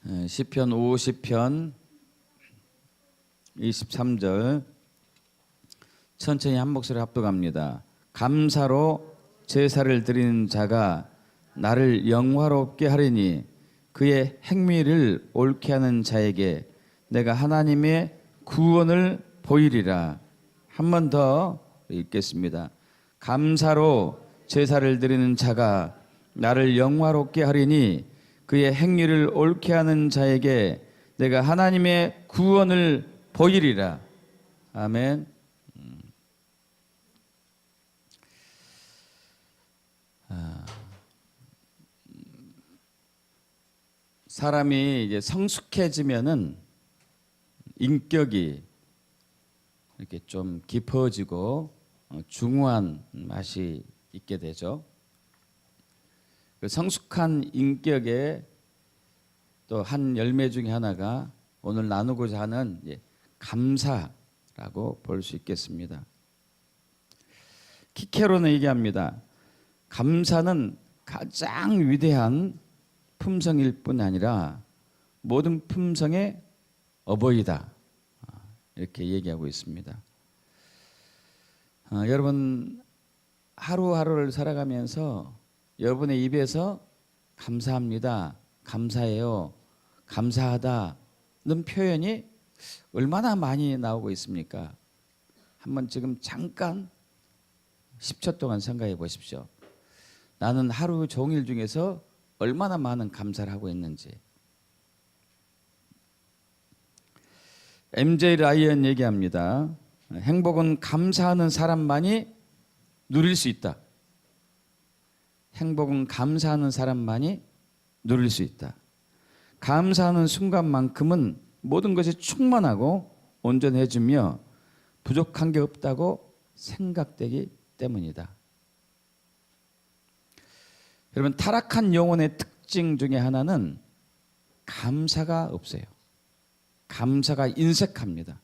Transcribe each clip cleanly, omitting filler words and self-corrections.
시편 50편 23절 천천히 한 목소리 합독합니다. 감사로 제사를 드리는 자가 나를 영화롭게 하리니 그의 행위를 옳게 하는 자에게 내가 하나님의 구원을 보이리라. 한 번 더 읽겠습니다. 감사로 제사를 드리는 자가 나를 영화롭게 하리니 그의 행위를 옳게 하는 자에게 내가 하나님의 구원을 보이리라. 아멘. 사람이 이제 성숙해지면은 인격이 이렇게 좀 깊어지고 중후한 맛이 있게 되죠. 그 성숙한 인격의 또 한 열매 중에 하나가 오늘 나누고자 하는 감사라고 볼 수 있겠습니다. 키케로는 얘기합니다. 감사는 가장 위대한 품성일 뿐 아니라 모든 품성의 어버이다. 이렇게 얘기하고 있습니다. 여러분 하루하루를 살아가면서 여러분의 입에서 감사합니다, 감사해요, 감사하다는 표현이 얼마나 많이 나오고 있습니까? 한번 지금 잠깐 10초 동안 생각해 보십시오. 나는 하루 종일 중에서 얼마나 많은 감사를 하고 있는지. MJ 라이언 얘기합니다. 행복은 감사하는 사람만이 누릴 수 있다. 행복은 감사하는 사람만이 누릴 수 있다. 감사하는 순간만큼은 모든 것이 충만하고 온전해지며 부족한 게 없다고 생각되기 때문이다. 여러분, 타락한 영혼의 특징 중에 하나는 감사가 없어요. 감사가 인색합니다.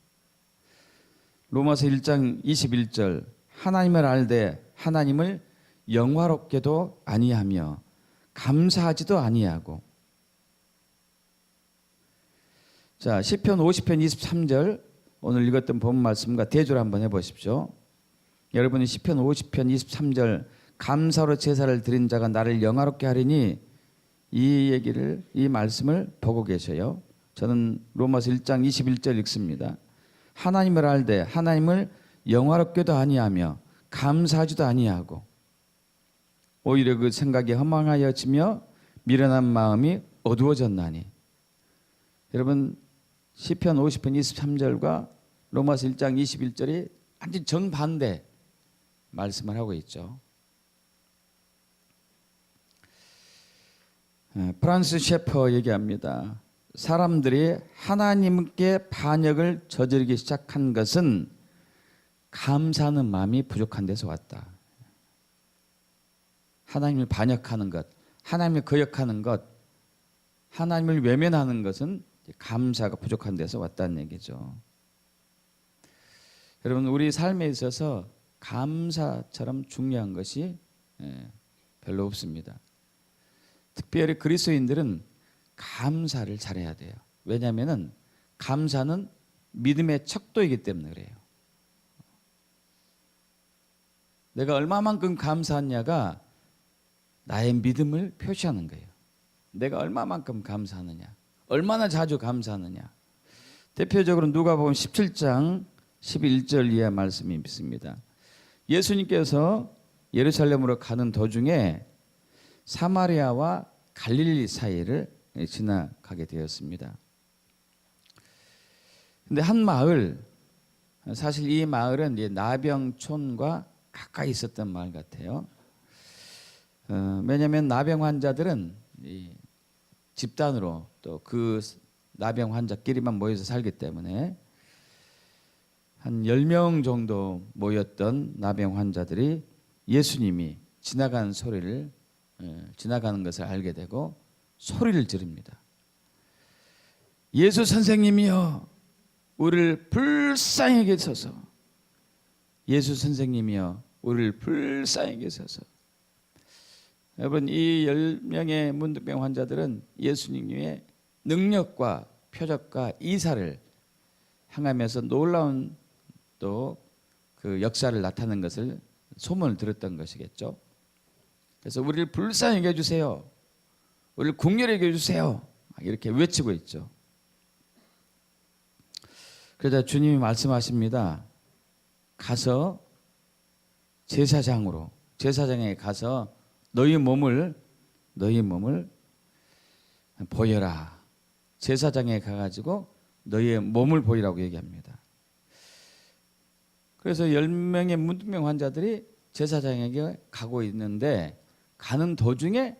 로마서 1장 21절 하나님을 알되 하나님을 영화롭게도 아니하며 감사하지도 아니하고. 자, 시편 50편 23절 오늘 읽었던 본 말씀과 대조를 한번 해보십시오. 여러분이 시편 50편 23절 감사로 제사를 드린 자가 나를 영화롭게 하리니 이 말씀을 보고 계셔요. 저는 로마서 1장 21절 읽습니다. 하나님을 알되 하나님을 영화롭게도 아니하며 감사하지도 아니하고 오히려 그 생각이 허망하여지며 미련한 마음이 어두워졌나니. 여러분 시편 50편 23절과 로마서 1장 21절이 완전 정반대 말씀을 하고 있죠. 프란스 셰퍼 얘기합니다. 사람들이 하나님께 반역을 저지르기 시작한 것은 감사하는 마음이 부족한 데서 왔다. 하나님을 반역하는 것, 하나님을 거역하는 것, 하나님을 외면하는 것은 감사가 부족한 데서 왔다는 얘기죠. 여러분 우리 삶에 있어서 감사처럼 중요한 것이 별로 없습니다. 특별히 그리스도인들은 감사를 잘해야 돼요. 왜냐하면 감사는 믿음의 척도이기 때문에 그래요. 내가 얼마만큼 감사하냐가 나의 믿음을 표시하는 거예요. 내가 얼마만큼 감사하느냐, 얼마나 자주 감사하느냐. 대표적으로 누가복음 17장 11절 이하 말씀이 있습니다. 예수님께서 예루살렘으로 가는 도중에 사마리아와 갈릴리 사이를 지나가게 되었습니다. 근데 한 마을, 사실 이 마을은 나병촌과 가까이 있었던 마을 같아요. 왜냐하면 나병 환자들은 집단으로 또 그 나병 환자끼리만 모여서 살기 때문에 한 10명 정도 모였던 나병 환자들이 예수님이 지나가는 것을 알게 되고 소리를 지릅니다. 예수 선생님이여 우리를 불쌍히 여기소서. 예수 선생님이여 우리를 불쌍히 여기소서. 여러분 이 10명의 문득병 환자들은 예수님의 능력과 표적과 이사를 행하면서 놀라운 또 그 역사를 나타낸 것을 소문을 들었던 것이겠죠. 그래서 우리를 불쌍히 여겨주세요. 우리를 국률에 여겨주세요. 이렇게 외치고 있죠. 그러자 주님이 말씀하십니다. 가서 제사장에 가서 너희 몸을 보여라. 제사장에 가가지고 너희의 몸을 보이라고 얘기합니다. 그래서 10명의 문둥병 환자들이 제사장에게 가고 있는데 가는 도중에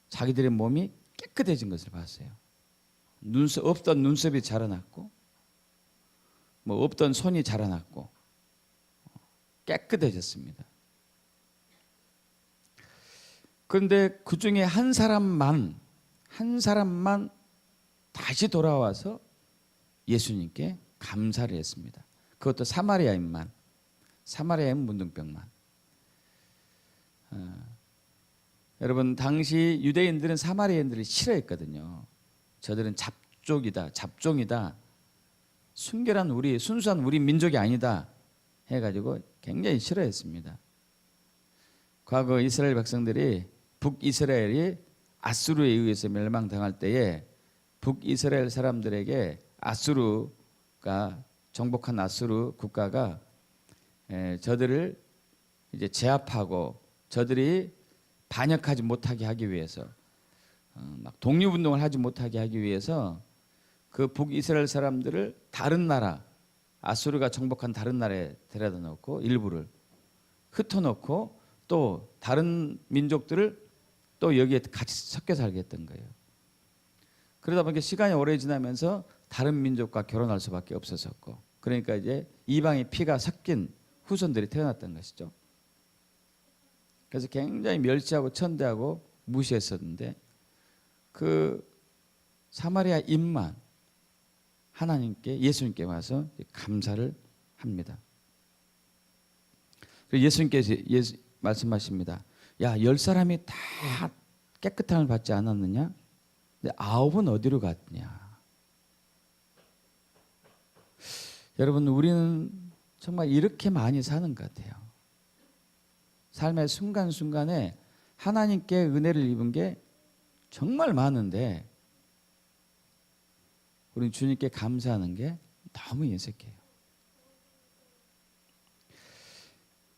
자기들의 몸이 깨끗해진 것을 봤어요. 없던 눈썹이 자라났고 뭐 없던 손이 자라났고 깨끗해졌습니다. 그런데 그 중에 한 사람만 다시 돌아와서 예수님께 감사를 했습니다. 그것도 사마리아인 문둥병만. 여러분 당시 유대인들은 사마리아인들을 싫어했거든요. 저들은 잡종이다. 순수한 우리 민족이 아니다 해가지고 굉장히 싫어했습니다. 과거 이스라엘 백성들이 북이스라엘이 아수르에 의해서 멸망당할 때에 북이스라엘 사람들에게 아수르가 정복한 아수르 국가가 저들을 이제 제압하고 저들이 반역하지 못하게 하기 위해서 막 독립운동을 하지 못하게 하기 위해서 그 북이스라엘 사람들을 다른 나라 아수르가 정복한 다른 나라에 데려다 놓고 일부를 흩어놓고 또 다른 민족들을 또 여기에 같이 섞여 살게 했던 거예요. 그러다 보니까 시간이 오래 지나면서 다른 민족과 결혼할 수밖에 없었었고 그러니까 이제 이방의 피가 섞인 후손들이 태어났던 것이죠. 그래서 굉장히 멸시하고 천대하고 무시했었는데 그 사마리아 인만 하나님께 예수님께 와서 감사를 합니다. 예수님께서 말씀하십니다. 야, 10사람이 다 깨끗함을 받지 않았느냐? 근데 9은 어디로 갔냐? 여러분 우리는 정말 이렇게 많이 사는 것 같아요. 삶의 순간순간에 하나님께 은혜를 입은 게 정말 많은데 우리는 주님께 감사하는 게 너무 인색해요.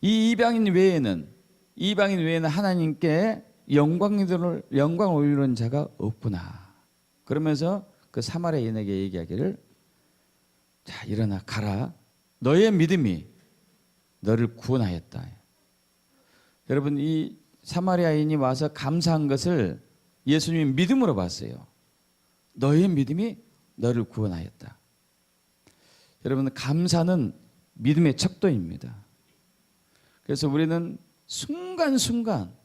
이 이방인 외에는 하나님께 영광을 올리는 자가 없구나. 그러면서 그 사마리아인에게 얘기하기를 자 일어나 가라. 너의 믿음이 너를 구원하였다. 여러분 이 사마리아인이 와서 감사한 것을 예수님이 믿음으로 봤어요. 너의 믿음이 너를 구원하였다. 여러분 감사는 믿음의 척도입니다. 그래서 우리는 순간순간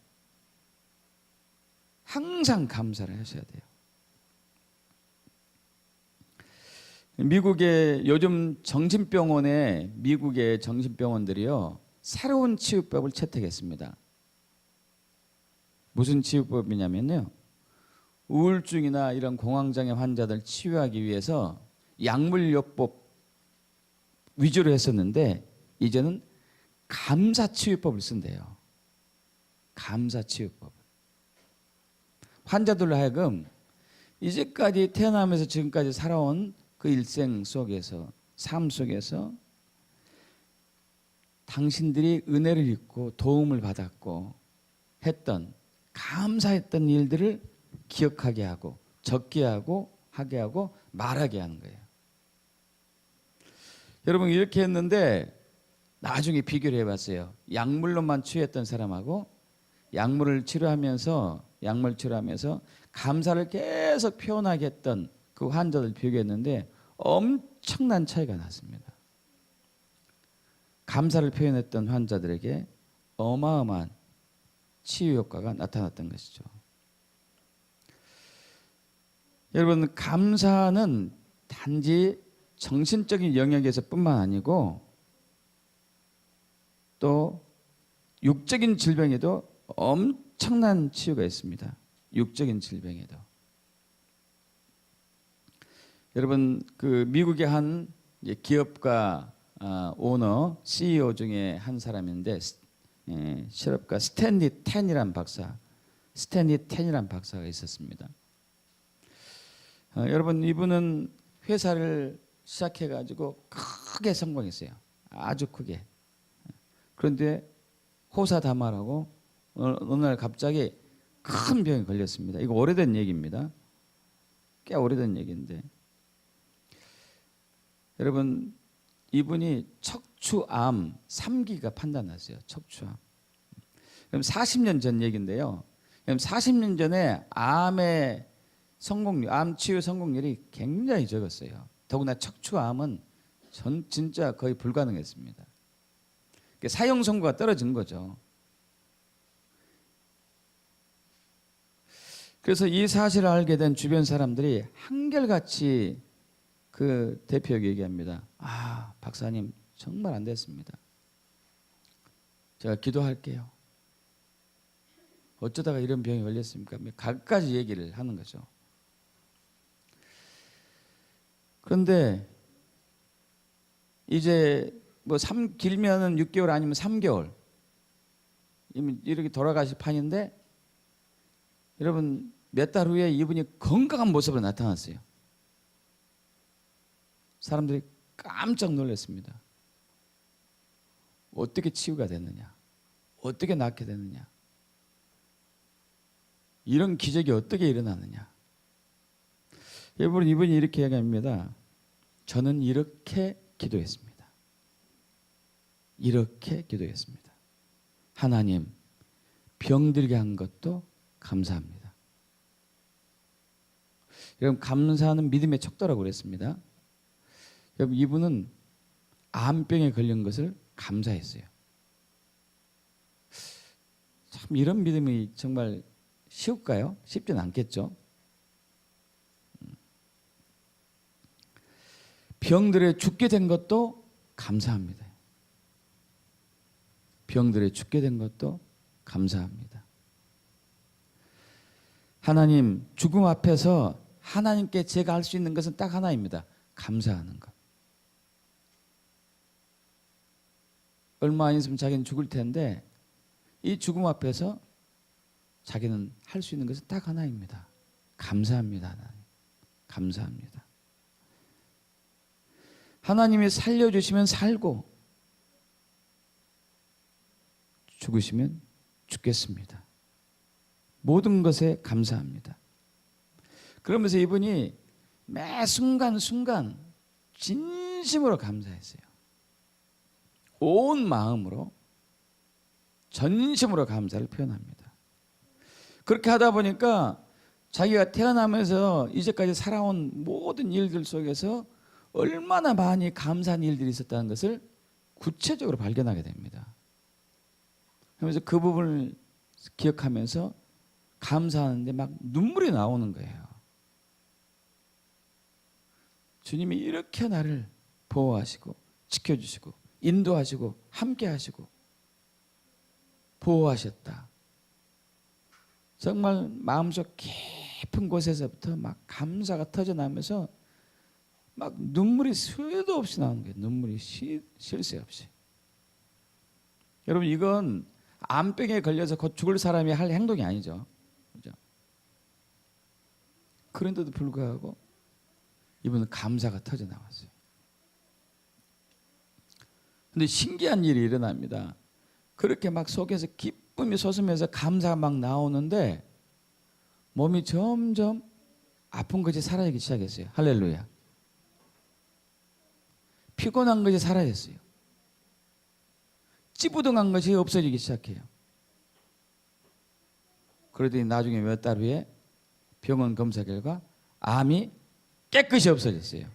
항상 감사를 하셔야 돼요. 요즘 미국의 정신병원들이요 새로운 치유법을 채택했습니다. 무슨 치유법이냐면요 우울증이나 이런 공황장애 환자들 치유하기 위해서 약물요법 위주로 했었는데 이제는 감사치유법을 쓴대요. 감사치유법. 환자들로 하여금 이제까지 태어나면서 지금까지 살아온 그 일생 속에서 삶 속에서 당신들이 은혜를 입고 도움을 받았고 했던 감사했던 일들을 기억하게 하고 적게 하고 하게 하고 말하게 하는 거예요. 여러분 이렇게 했는데 나중에 비교를 해봤어요. 약물로만 치유했던 사람하고 약물 치료하면서 감사를 계속 표현하게 했던 그 환자들 비교했는데 엄청난 차이가 났습니다. 감사를 표현했던 환자들에게 어마어마한 치유 효과가 나타났던 것이죠. 여러분 감사는 단지 정신적인 영역에서뿐만 아니고 또 육적인 질병에도 엄청난 치유가 있습니다. 육적인 질병에도. 여러분 그 미국의 한 기업가 오너 CEO 중에 한 사람인데 실업가 스탠리 텐이란 박사가 있었습니다. 여러분 이분은 회사를 시작해 가지고 크게 성공했어요. 아주 크게. 그런데 호사다마라고 어느 날 갑자기 큰 병에 걸렸습니다. 이거 오래된 얘기입니다. 꽤 오래된 얘기인데 여러분 이분이 척추암 3기가 판단났어요. 척추암. 그럼 40년 전 얘기인데요. 그럼 40년 전에 암의 성공률, 암 치유 성공률이 굉장히 적었어요. 더구나 척추암은 진짜 거의 불가능했습니다. 사형 선고가 떨어진 거죠. 그래서 이 사실을 알게 된 주변 사람들이 한결같이 그 대표에게 얘기합니다. 아, 박사님 정말 안 됐습니다. 제가 기도할게요. 어쩌다가 이런 병이 걸렸습니까? 각가지 얘기를 하는 거죠. 그런데 이제 뭐 길면은 6개월 아니면 3개월 이미 이렇게 돌아가실 판인데 여러분 몇 달 후에 이분이 건강한 모습으로 나타났어요. 사람들이 깜짝 놀랐습니다. 어떻게 치유가 됐느냐? 어떻게 낫게 됐느냐? 이런 기적이 어떻게 일어나느냐? 여러분 이분이 이렇게 얘기합니다. 저는 이렇게 기도했습니다. 이렇게 기도했습니다. 하나님, 병들게 한 것도 감사합니다. 여러분 감사하는 믿음의 척도라고 그랬습니다. 여러분 이분은 암병에 걸린 것을 감사했어요. 참 이런 믿음이 정말 쉬울까요? 쉽진 않겠죠. 병들에 죽게 된 것도 감사합니다. 병들에 죽게 된 것도 감사합니다. 하나님, 죽음 앞에서 하나님께 제가 할 수 있는 것은 딱 하나입니다. 감사하는 것. 얼마 안 있으면 자기는 죽을 텐데 이 죽음 앞에서 자기는 할 수 있는 것은 딱 하나입니다. 감사합니다. 하나님. 감사합니다. 하나님이 살려주시면 살고 죽으시면 죽겠습니다. 모든 것에 감사합니다. 그러면서 이분이 매 순간순간 진심으로 감사했어요. 온 마음으로 전심으로 감사를 표현합니다. 그렇게 하다 보니까 자기가 태어나면서 이제까지 살아온 모든 일들 속에서 얼마나 많이 감사한 일들이 있었다는 것을 구체적으로 발견하게 됩니다. 그러면서 그 부분을 기억하면서 감사하는데 막 눈물이 나오는 거예요. 주님이 이렇게 나를 보호하시고 지켜주시고 인도하시고 함께하시고 보호하셨다. 정말 마음속 깊은 곳에서부터 막 감사가 터져나면서 막 눈물이 수도 없이 나오는 거예요. 눈물이 쉴 새 없이. 여러분 이건 암병에 걸려서 곧 죽을 사람이 할 행동이 아니죠. 그죠? 그런데도 불구하고 이분은 감사가 터져나왔어요. 근데 신기한 일이 일어납니다. 그렇게 막 속에서 기쁨이 솟으면서 감사가 막 나오는데 몸이 점점 아픈 것이 사라지기 시작했어요. 할렐루야. 피곤한 것이 사라졌어요. 찌부둥한 것이 없어지기 시작해요. 그러더니 나중에 몇 달 후에 병원 검사 결과 암이 깨끗이 없어졌어요.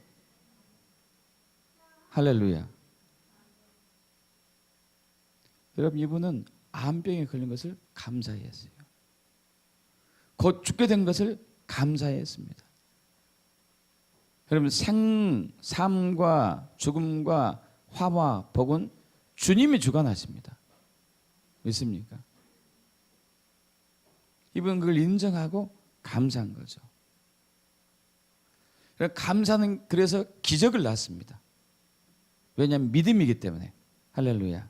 할렐루야. 여러분 이분은 암병에 걸린 것을 감사했어요. 곧 죽게 된 것을 감사했습니다. 여러분 삶과 죽음과 화와 복은 주님이 주관하십니다. 믿습니까? 이분은 그걸 인정하고 감사한 거죠. 감사는 그래서 기적을 낳습니다. 왜냐하면 믿음이기 때문에. 할렐루야.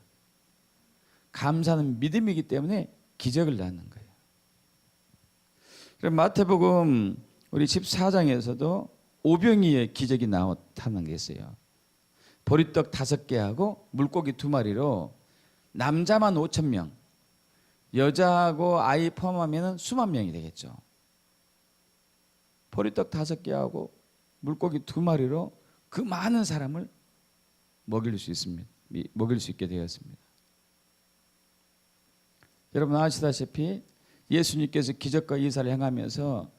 감사는 믿음이기 때문에 기적을 낳는 거예요. 그럼 마태복음 우리 14장에서도 오병이의 기적이 나타난 게 있어요. 보리떡 5개하고 물고기 2마리로 남자만 5,000명, 여자하고 아이 포함하면 수만 명이 되겠죠. 보리떡 5개하고 물고기 2마리로 그 많은 사람을 먹일 수 있습니다. 먹일 수 있게 되었습니다. 여러분 아시다시피 예수님께서 기적과 이사를 행하면서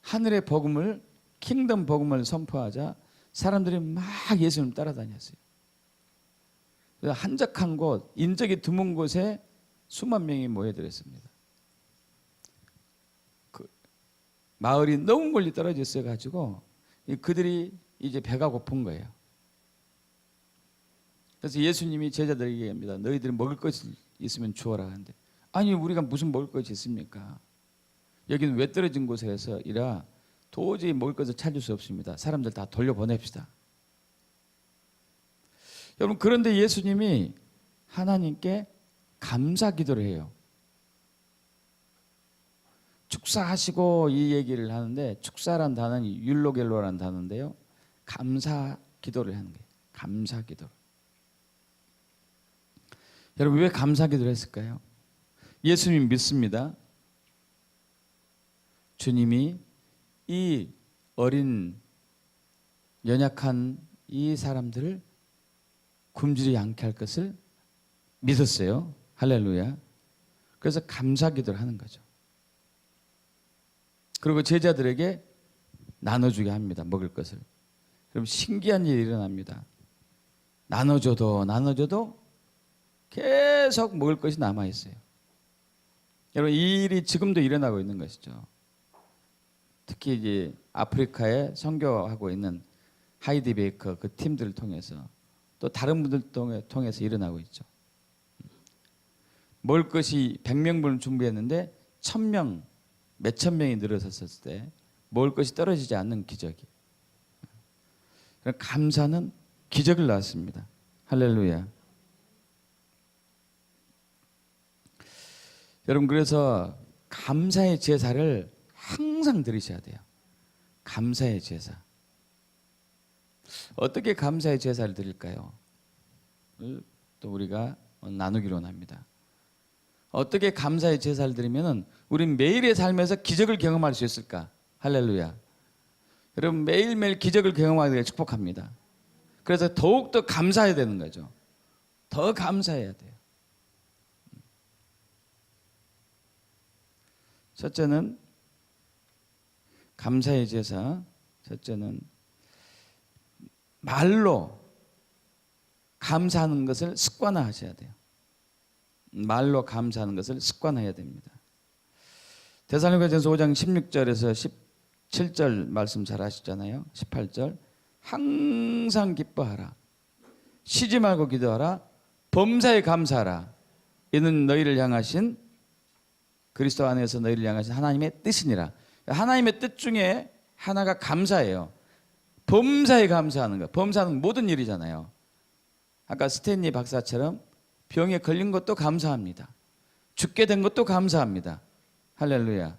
하늘의 복음을, 킹덤 복음을 선포하자 사람들이 막 예수님 따라다녔어요. 한적한 곳, 인적이 드문 곳에 수만 명이 모여들었습니다. 그 마을이 너무 멀리 떨어져 있어가지고 그들이 이제 배가 고픈 거예요. 그래서 예수님이 제자들에게 얘기합니다. 너희들이 먹을 것이 있으면 주어라 하는데, 아니 우리가 무슨 먹을 것이 있습니까? 여기는 왜 떨어진 곳에서 이라 도저히 먹을 것을 찾을 수 없습니다. 사람들 다 돌려보냅시다. 여러분, 그런데 예수님이 하나님께 감사 기도를 해요. 축사하시고 이 얘기를 하는데, 축사란 단어는 율로겔로라는 단어인데요, 감사 기도를 하는 거예요. 감사 기도. 여러분, 왜 감사 기도를 했을까요? 예수님 믿습니다. 주님이 이 어린 연약한 이 사람들을 굶주리지 않게 할 것을 믿었어요. 할렐루야. 그래서 감사 기도를 하는 거죠. 그리고 제자들에게 나눠주게 합니다. 먹을 것을. 그럼 신기한 일이 일어납니다. 나눠줘도 계속 먹을 것이 남아있어요. 여러분, 이 일이 지금도 일어나고 있는 것이죠. 특히 이제 아프리카에 선교하고 있는 하이디 베이커 그 팀들을 통해서, 또 다른 분들 통해서 일어나고 있죠. 먹을 것이 100명분을 준비했는데 1,000명, 몇천 명이 늘어섰을 때 먹을 것이 떨어지지 않는 기적이. 감사는 기적을 낳았습니다. 할렐루야. 여러분, 그래서 감사의 제사를 항상 드리셔야 돼요. 감사의 제사. 어떻게 감사의 제사를 드릴까요? 또 우리가 나누기로 합니다. 어떻게 감사의 제사를 드리면 우리는 매일의 삶에서 기적을 경험할 수 있을까? 할렐루야. 여러분, 매일매일 기적을 경험하게 축복합니다. 그래서 더욱더 감사해야 되는 거죠. 더 감사해야 돼요. 첫째는 감사의 제사. 첫째는 말로 감사하는 것을 습관화하셔야 돼요. 말로 감사하는 것을 습관화해야 됩니다. 데살로니가전서 5장 16절에서 17절 말씀 잘 아시잖아요. 18절. 항상 기뻐하라. 쉬지 말고 기도하라. 범사에 감사하라. 이는 너희를 향하신, 그리스도 안에서 너희를 향하신 하나님의 뜻이니라. 하나님의 뜻 중에 하나가 감사예요. 범사에 감사하는 거. 범사는 모든 일이잖아요. 아까 스탠리 박사처럼 병에 걸린 것도 감사합니다. 죽게 된 것도 감사합니다. 할렐루야.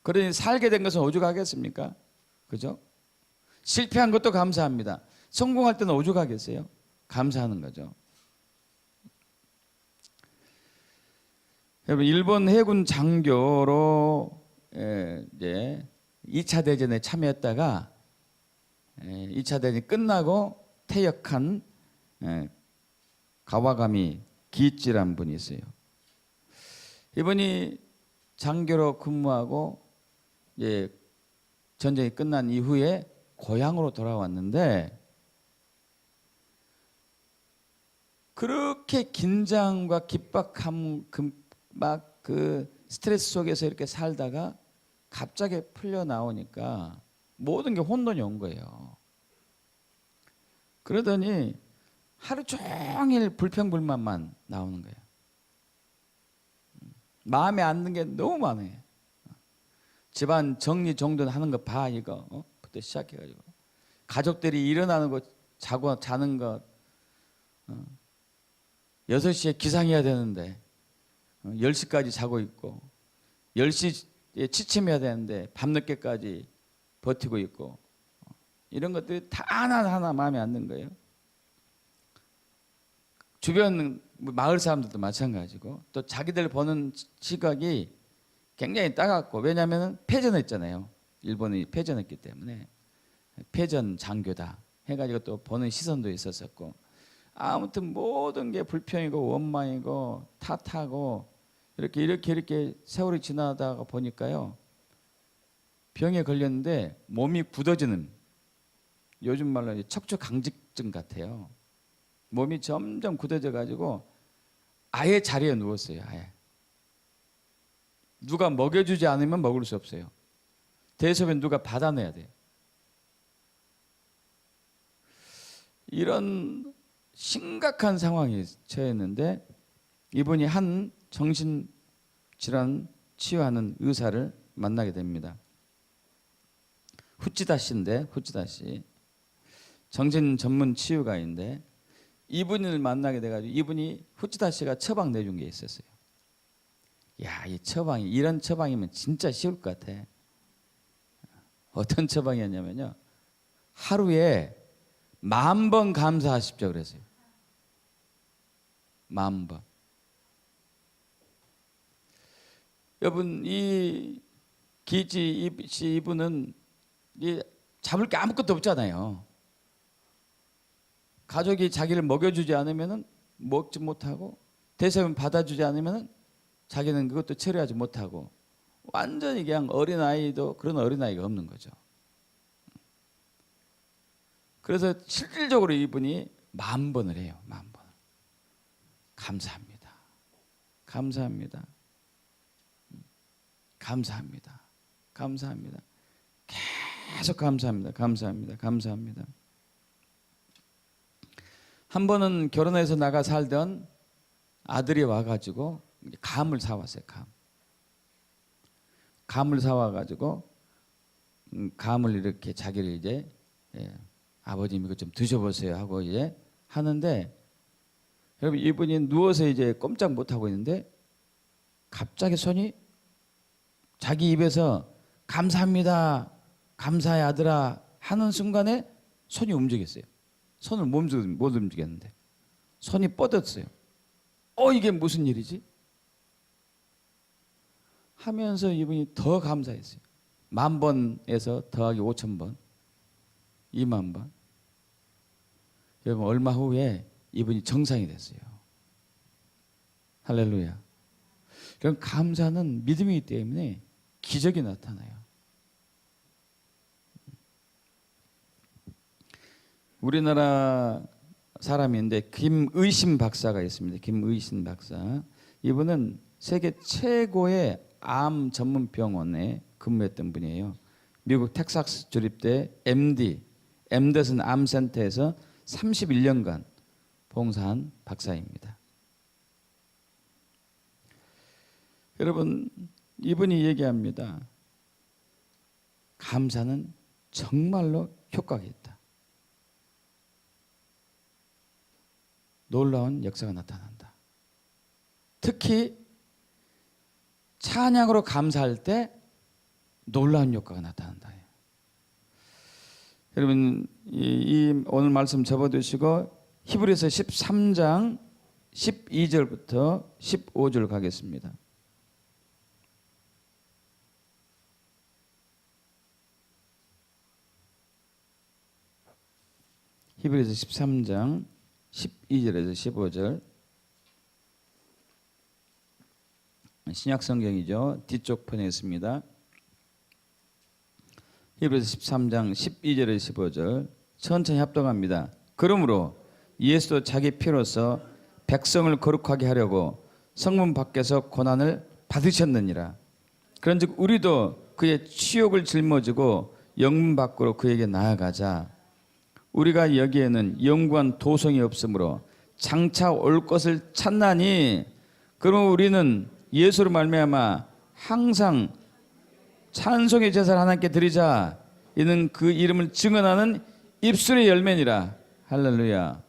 그러니 살게 된 것은 오죽하겠습니까? 그죠? 실패한 것도 감사합니다. 성공할 때는 오죽하겠어요? 감사하는 거죠. 여러분, 일본 해군 장교로 이제 2차 대전에 참여했다가 2차 대전이 끝나고 퇴역한 가와가미 기이치라는 분이 있어요. 이분이 장교로 근무하고 이제 전쟁이 끝난 이후에 고향으로 돌아왔는데, 그렇게 긴장과 긴박함, 막 그 스트레스 속에서 이렇게 살다가 갑자기 풀려 나오니까 모든 게 혼돈이 온 거예요. 그러더니 하루 종일 불평불만만 나오는 거예요. 마음에 안 드는 게 너무 많아요. 집안 정리정돈하는 거 봐 이거. 부터 시작해가지고 가족들이 일어나는 거 자고 자는 거 6시에 기상해야 되는데 10시까지 자고 있고 10시에 취침해야 되는데 밤늦게까지 버티고 있고 이런 것들이 다 하나하나 마음에 안 드는 거예요. 주변 마을 사람들도 마찬가지고 또 자기들 보는 시각이 굉장히 따갑고 왜냐하면 패전했잖아요. 일본이 패전했기 때문에 패전 장교다 해가지고 또 보는 시선도 있었었고 아무튼 모든 게 불평이고 원망이고 탓하고 이렇게 세월이 지나다가 보니까요 병에 걸렸는데 몸이 굳어지는 요즘 말로 척추강직증 같아요. 몸이 점점 굳어져 가지고 아예 자리에 누웠어요. 아예 누가 먹여주지 않으면 먹을 수 없어요. 대소변 누가 받아내야 돼요. 이런 심각한 상황에 처했는데 이분이 한 정신질환 치유하는 의사를 만나게 됩니다. 후치다 씨인데 후치다 씨 정신 전문 치유가인데 이분을 만나게 돼가지고 이분이 후치다 씨가 처방 내준 게 있었어요. 야, 이 처방이 이런 처방이면 진짜 쉬울 것 같아. 어떤 처방이었냐면요. 하루에 10,000번 감사하십시오 그랬어요. 10,000번. 여러분 이 기지 이분은 잡을 게 아무것도 없잖아요. 가족이 자기를 먹여주지 않으면 먹지 못하고 대접을 받아주지 않으면 자기는 그것도 처리하지 못하고 완전히 그냥 어린아이도 그런 어린아이가 없는 거죠. 그래서 실질적으로 이분이 10,000번을 해요. 10,000번. 감사합니다. 감사합니다. 감사합니다. 감사합니다. 계속 감사합니다. 감사합니다. 감사합니다. 한 번은 결혼해서 나가 살던 아들이 와가지고 감을 사왔어요. 감을 사와가지고 감을 이렇게 자기를 이제 아버님 이거 좀 드셔보세요 하고 이제 하는데 여러분 이분이 누워서 이제 꼼짝 못 하고 있는데 갑자기 손이 자기 입에서 감사합니다, 감사해 아들아 하는 순간에 손이 움직였어요. 손을 못 움직였는데 손이 뻗었어요. 이게 무슨 일이지? 하면서 이분이 더 감사했어요. 10,000번에서 더하기 5,000번, 20,000번. 여러분 얼마 후에 이분이 정상이 됐어요. 할렐루야. 그럼 감사는 믿음이기 때문에 기적이 나타나요. 우리나라 사람인데 김의신 박사가 있습니다. 김의신 박사. 이분은 세계 최고의 암 전문 병원에 근무했던 분이에요. 미국 텍사스 주립대 MD, 엠더슨 암센터에서 31년간 봉사한 박사입니다. 여러분, 이분이 얘기합니다. 감사는 정말로 효과가 있다. 놀라운 역사가 나타난다. 특히 찬양으로 감사할 때 놀라운 효과가 나타난다. 여러분 오늘 말씀 접어두시고 히브리서 13장 12절부터 15절 가겠습니다. 히브리서 13장 12절에서 15절 신약 성경이죠. 뒤쪽 편에 있습니다. 히브리서 13장 12절에서 15절 천천히 합독합니다. 그러므로 예수도 자기 피로서 백성을 거룩하게 하려고 성문 밖에서 고난을 받으셨느니라. 그런즉 우리도 그의 치욕을 짊어지고 영문 밖으로 그에게 나아가자. 우리가 여기에는 영구한 도성이 없으므로 장차 올 것을 찾나니 그러면 우리는 예수로 말미암아 항상 찬송의 제사를 하나님께 드리자. 이는 그 이름을 증언하는 입술의 열매니라. 할렐루야.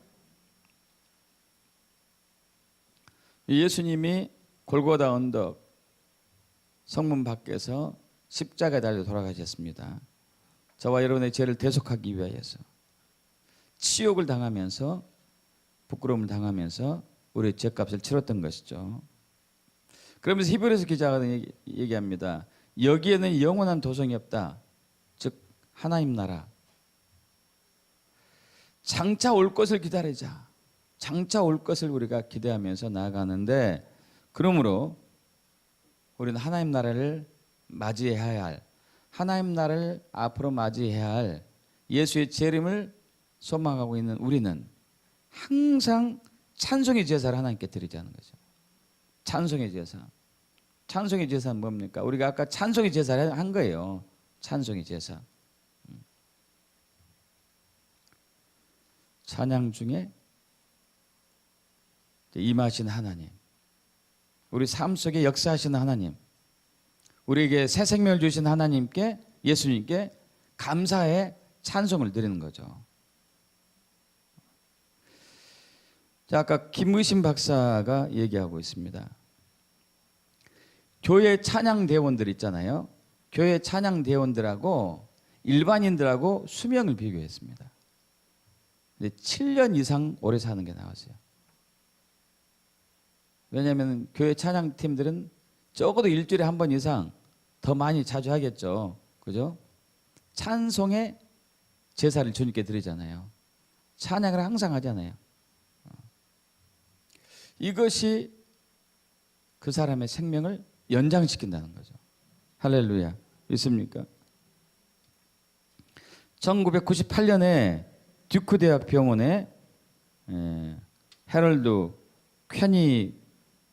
예수님이 골고다 언덕 성문 밖에서 십자가에 달려 돌아가셨습니다. 저와 여러분의 죄를 대속하기 위하여서 치욕을 당하면서 부끄러움을 당하면서 우리의 죄값을 치렀던 것이죠. 그러면서 히브리서 기자가 얘기합니다. 여기에는 영원한 도성이 없다. 즉 하나님 나라. 장차 올 것을 기다리자. 장차 올 것을 우리가 기대하면서 나아가는데, 그러므로 우리는 하나님 나라를 맞이해야 할, 하나님 나라를 앞으로 맞이해야 할 예수의 재림을 소망하고 있는 우리는 항상 찬송의 제사를 하나님께 드리자는 거죠. 찬송의 제사. 찬송의 제사는 뭡니까? 우리가 아까 찬송의 제사를 한 거예요. 찬송의 제사. 찬양 중에 임하신 하나님, 우리 삶 속에 역사하시는 하나님, 우리에게 새 생명을 주신 하나님께, 예수님께 감사의 찬송을 드리는 거죠. 자, 아까 김의신 박사가 얘기하고 있습니다. 교회 찬양 대원들 있잖아요. 교회 찬양 대원들하고 일반인들하고 수명을 비교했습니다. 근데 7년 이상 오래 사는 게 나왔어요. 왜냐하면 교회 찬양팀들은 적어도 일주일에 한 번 이상 더 많이 자주 하겠죠. 그죠? 찬송의 제사를 주님께 드리잖아요. 찬양을 항상 하잖아요. 이것이 그 사람의 생명을 연장시킨다는 거죠. 할렐루야. 있습니까? 1998년에 듀크 대학 병원에 해럴드 퀘니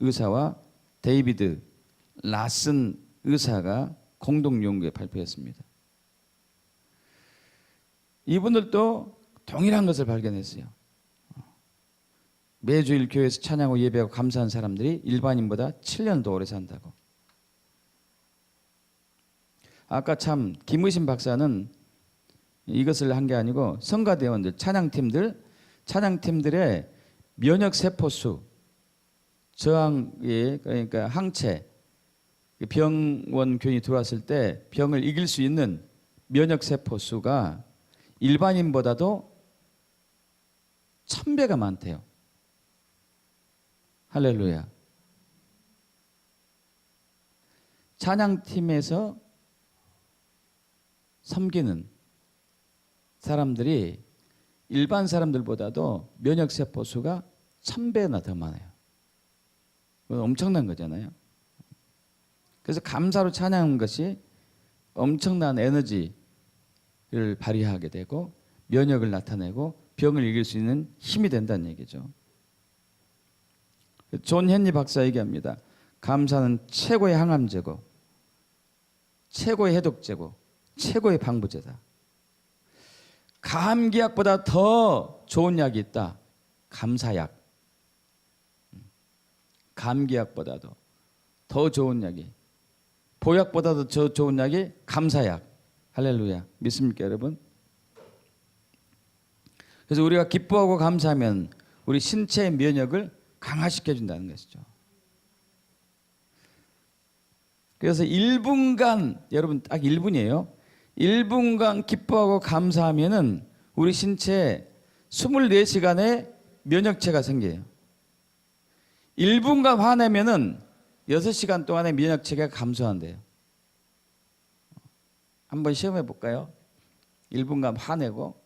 의사와 데이비드 라슨 의사가 공동 연구에 발표했습니다. 이분들도 동일한 것을 발견했어요. 매주일 교회에서 찬양하고 예배하고 감사한 사람들이 일반인보다 7년 더 오래 산다고. 아까 참 김의신 박사는 이것을 한 게 아니고 성가대원들, 찬양팀들의 면역세포수, 저항에, 그러니까 항체, 병원균이 들어왔을 때 병을 이길 수 있는 면역세포수가 일반인보다도 1000배가 많대요. 할렐루야. 찬양팀에서 섬기는 사람들이 일반 사람들보다도 면역세포 수가 1000배나 더 많아요. 그건 엄청난 거잖아요. 그래서 감사로 찬양하는 것이 엄청난 에너지를 발휘하게 되고 면역을 나타내고 병을 이길 수 있는 힘이 된다는 얘기죠. 존 헨리 박사 얘기합니다. 감사는 최고의 항암제고, 최고의 해독제고, 최고의 방부제다. 감기약보다 더 좋은 약이 있다. 감사약. 감기약보다도 더 좋은 약이, 보약보다도 더 좋은 약이 감사약. 할렐루야. 믿습니까, 여러분? 그래서 우리가 기뻐하고 감사하면 우리 신체의 면역을 강화시켜준다는 것이죠. 그래서 1분간, 여러분 딱 1분이에요. 1분간 기뻐하고 감사하면은 우리 신체에 24시간의 면역체가 생겨요. 1분간 화내면은 6시간 동안의 면역체가 감소한대요. 한번 시험해 볼까요? 1분간 화내고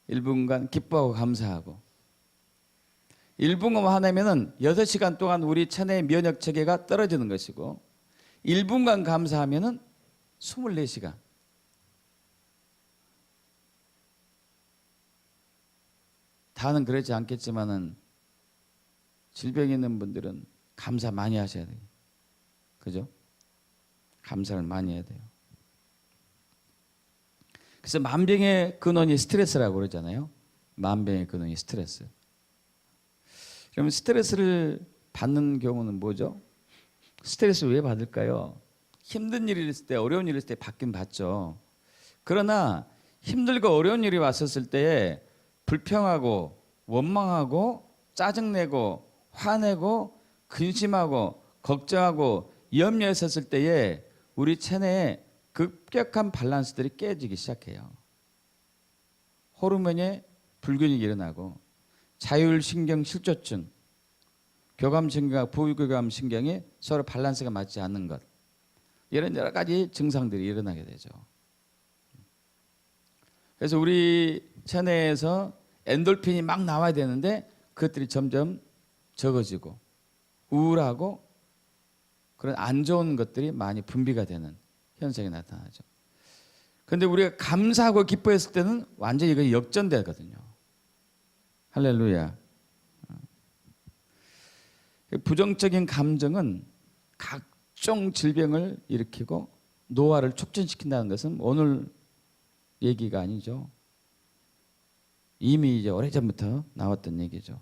1분간 기뻐하고 감사하고 1분간 화내면은 6시간 동안 우리 체내의 면역 체계가 떨어지는 것이고 1분간 감사하면은 24시간. 다는 그렇지 않겠지만은 질병이 있는 분들은 감사 많이 하셔야 돼요. 그죠? 감사를 많이 해야 돼요. 그래서 만병의 근원이 스트레스라고 그러잖아요. 만병의 근원이 스트레스. 그러면 스트레스를 받는 경우는 뭐죠? 스트레스 왜 받을까요? 힘든 일이 있을 때, 어려운 일이 있을 때 받긴 받죠. 그러나 힘들고 어려운 일이 왔었을 때에 불평하고 원망하고 짜증내고 화내고 근심하고 걱정하고 염려했었을 때에 우리 체내에 급격한 밸런스들이 깨지기 시작해요. 호르몬의 불균형이 일어나고 자율신경 실조증, 교감신경과 부교감신경이 서로 밸런스가 맞지 않는 것, 이런 여러 가지 증상들이 일어나게 되죠. 그래서 우리 체내에서 엔돌핀이 막 나와야 되는데 그것들이 점점 적어지고 우울하고 그런 안 좋은 것들이 많이 분비가 되는 현상이 나타나죠. 그런데 우리가 감사하고 기뻐했을 때는 완전히 이거 역전되거든요. 할렐루야. 부정적인 감정은 각종 질병을 일으키고 노화를 촉진시킨다는 것은 오늘 얘기가 아니죠. 이미 이제 오래전부터 나왔던 얘기죠.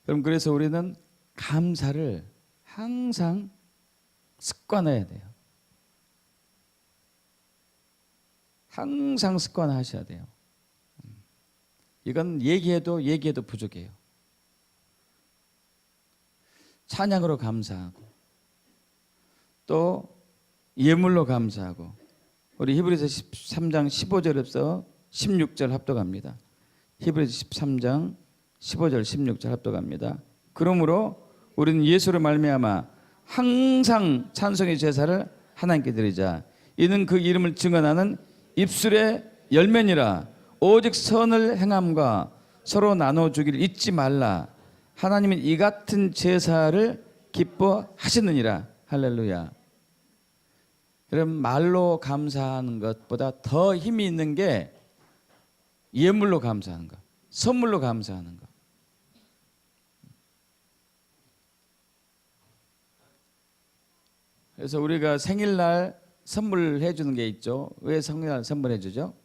여러분, 그래서 우리는 감사를 항상 습관화해야 돼요. 항상 습관화하셔야 돼요. 이건 얘기해도 부족해요. 찬양으로 감사하고 또 예물로 감사하고, 우리 히브리서 13장 15절에서 16절 합독합니다. 히브리서 13장 15절 16절 합독합니다. 그러므로 우리는 예수로 말미암아 항상 찬송의 제사를 하나님께 드리자. 이는 그 이름을 증언하는 입술의 열매니라. 오직 선을 행함과 서로 나눠주기를 잊지 말라. 하나님은 이 같은 제사를 기뻐하시느니라. 할렐루야. 여러분, 말로 감사하는 것보다 더 힘이 있는 게 예물로 감사하는 것, 선물로 감사하는 것. 그래서 우리가 생일날 선물해 주는 게 있죠. 왜 생일날 선물해 주죠?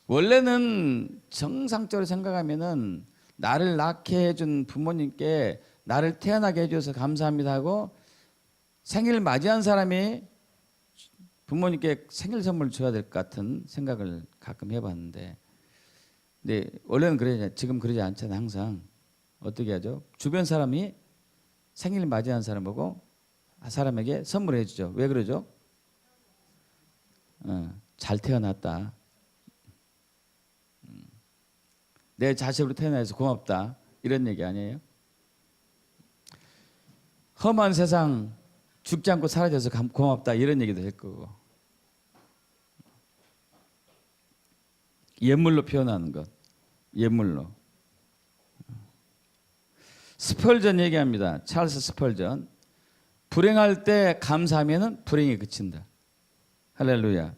원래는 정상적으로 생각하면은 나를 낳게 해준 부모님께 나를 태어나게 해줘서 감사합니다 하고 생일 맞이한 사람이 부모님께 생일 선물을 줘야 될 것 같은 생각을 가끔 해봤는데, 근데 원래는 그러지, 지금 그러지 않잖아요. 항상 어떻게 하죠? 주변 사람이 생일 맞이한 사람 보고 사람에게 선물해 주죠. 왜 그러죠? 잘 태어났다. 내 자식으로 태어나서 고맙다. 이런 얘기 아니에요? 험한 세상 죽지 않고 사라져서 고맙다. 이런 얘기도 할 거고. 예물로 표현하는 것. 예물로. 스펄전 얘기합니다. 찰스 스펄전. 불행할 때 감사하면은 불행이 그친다. 할렐루야.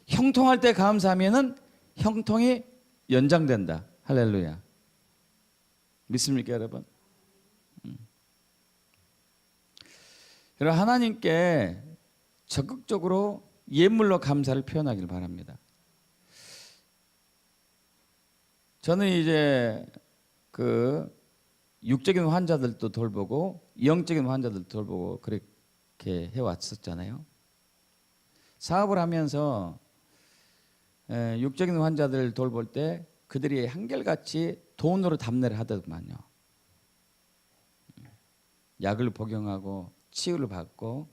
형통할 때 감사하면은 형통이 연장된다. 할렐루야. 믿습니까, 여러분? 여러분, 하나님께 적극적으로 예물로 감사를 표현하길 바랍니다. 저는 이제 그 육적인 환자들도 돌보고 영적인 환자들도 돌보고 그렇게 해왔었잖아요. 사업을 하면서 육적인 환자들 돌볼 때 그들이 한결같이 돈으로 답례를 하더만요. 약을 복용하고 치유를 받고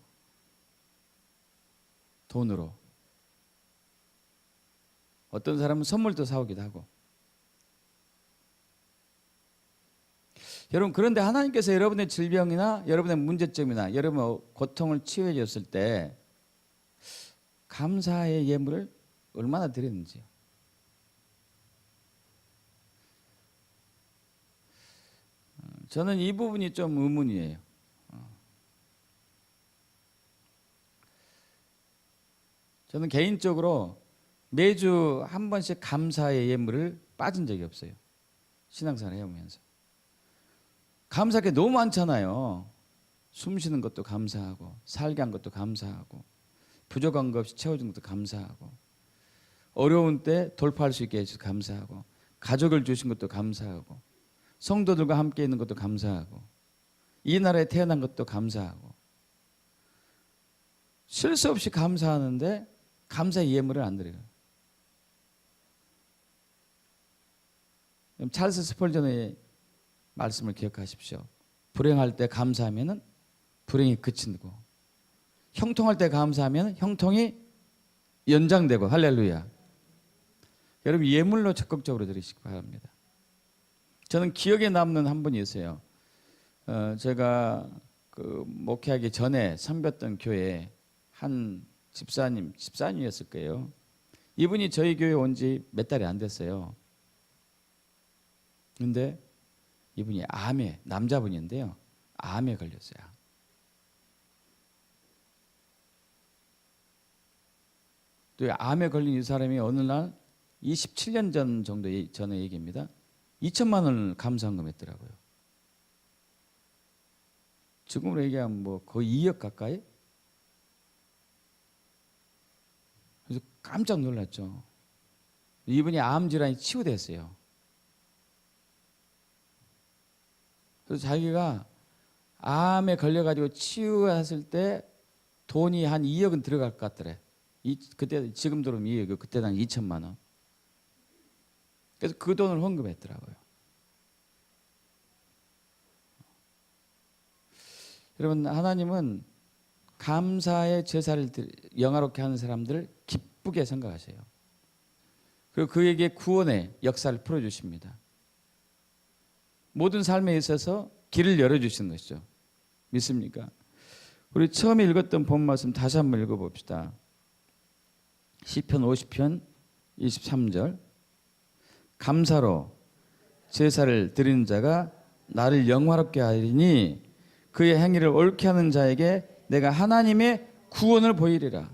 돈으로. 어떤 사람은 선물도 사오기도 하고. 여러분, 그런데 하나님께서 여러분의 질병이나 여러분의 문제점이나 여러분의 고통을 치유해 줬을 때 감사의 예물을 얼마나 드렸는지요. 저는 이 부분이 좀 의문이에요. 저는 개인적으로 매주 한 번씩 감사의 예물을 빠진 적이 없어요. 신앙생활 해오면서. 감사할 게 너무 많잖아요. 숨 쉬는 것도 감사하고, 살게 한 것도 감사하고, 부족한 것 없이 채워준 것도 감사하고, 어려운 때 돌파할 수 있게 해주셔서 감사하고, 가족을 주신 것도 감사하고, 성도들과 함께 있는 것도 감사하고 이 나라에 태어난 것도 감사하고 쉴 수 없이 감사하는데 감사의 예물을 안 드려요. 찰스 스펄전의 말씀을 기억하십시오. 불행할 때 감사하면은 불행이 그치고 형통할 때 감사하면 형통이 연장되고 할렐루야. 여러분 예물로 적극적으로 드리시기 바랍니다. 저는 기억에 남는 한 분이 있어요. 제가 그 목회하기 전에 섬겼던 교회에 한 집사님이었을 거예요. 이분이 저희 교회에 온 지 몇 달이 안 됐어요. 근데 이분이 암에, 남자분인데요, 암에 걸렸어요. 또 암에 걸린 이 사람이 어느 날 27년 전 정도 전의 얘기입니다. 2천만 원을 감사헌금했더라고요. 지금으로 얘기하면 뭐 거의 2억 가까이? 그래서 깜짝 놀랐죠. 이분이 암 질환이 치유됐어요. 그래서 자기가 암에 걸려가지고 치유했을 때 돈이 한 2억은 들어갈 것 같더래. 그때 지금 들으면 2억, 그때 당 2천만 원. 그래서 그 돈을 헌금했더라고요. 여러분 하나님은 감사의 제사를 영화롭게 하는 사람들을 기쁘게 생각하세요. 그리고 그에게 구원의 역사를 풀어주십니다. 모든 삶에 있어서 길을 열어주시는 것이죠. 믿습니까? 우리 처음에 읽었던 본 말씀 다시 한번 읽어봅시다. 시편 50편 23절. 감사로 제사를 드리는 자가 나를 영화롭게 하리니 그의 행위를 옳게 하는 자에게 내가 하나님의 구원을 보이리라.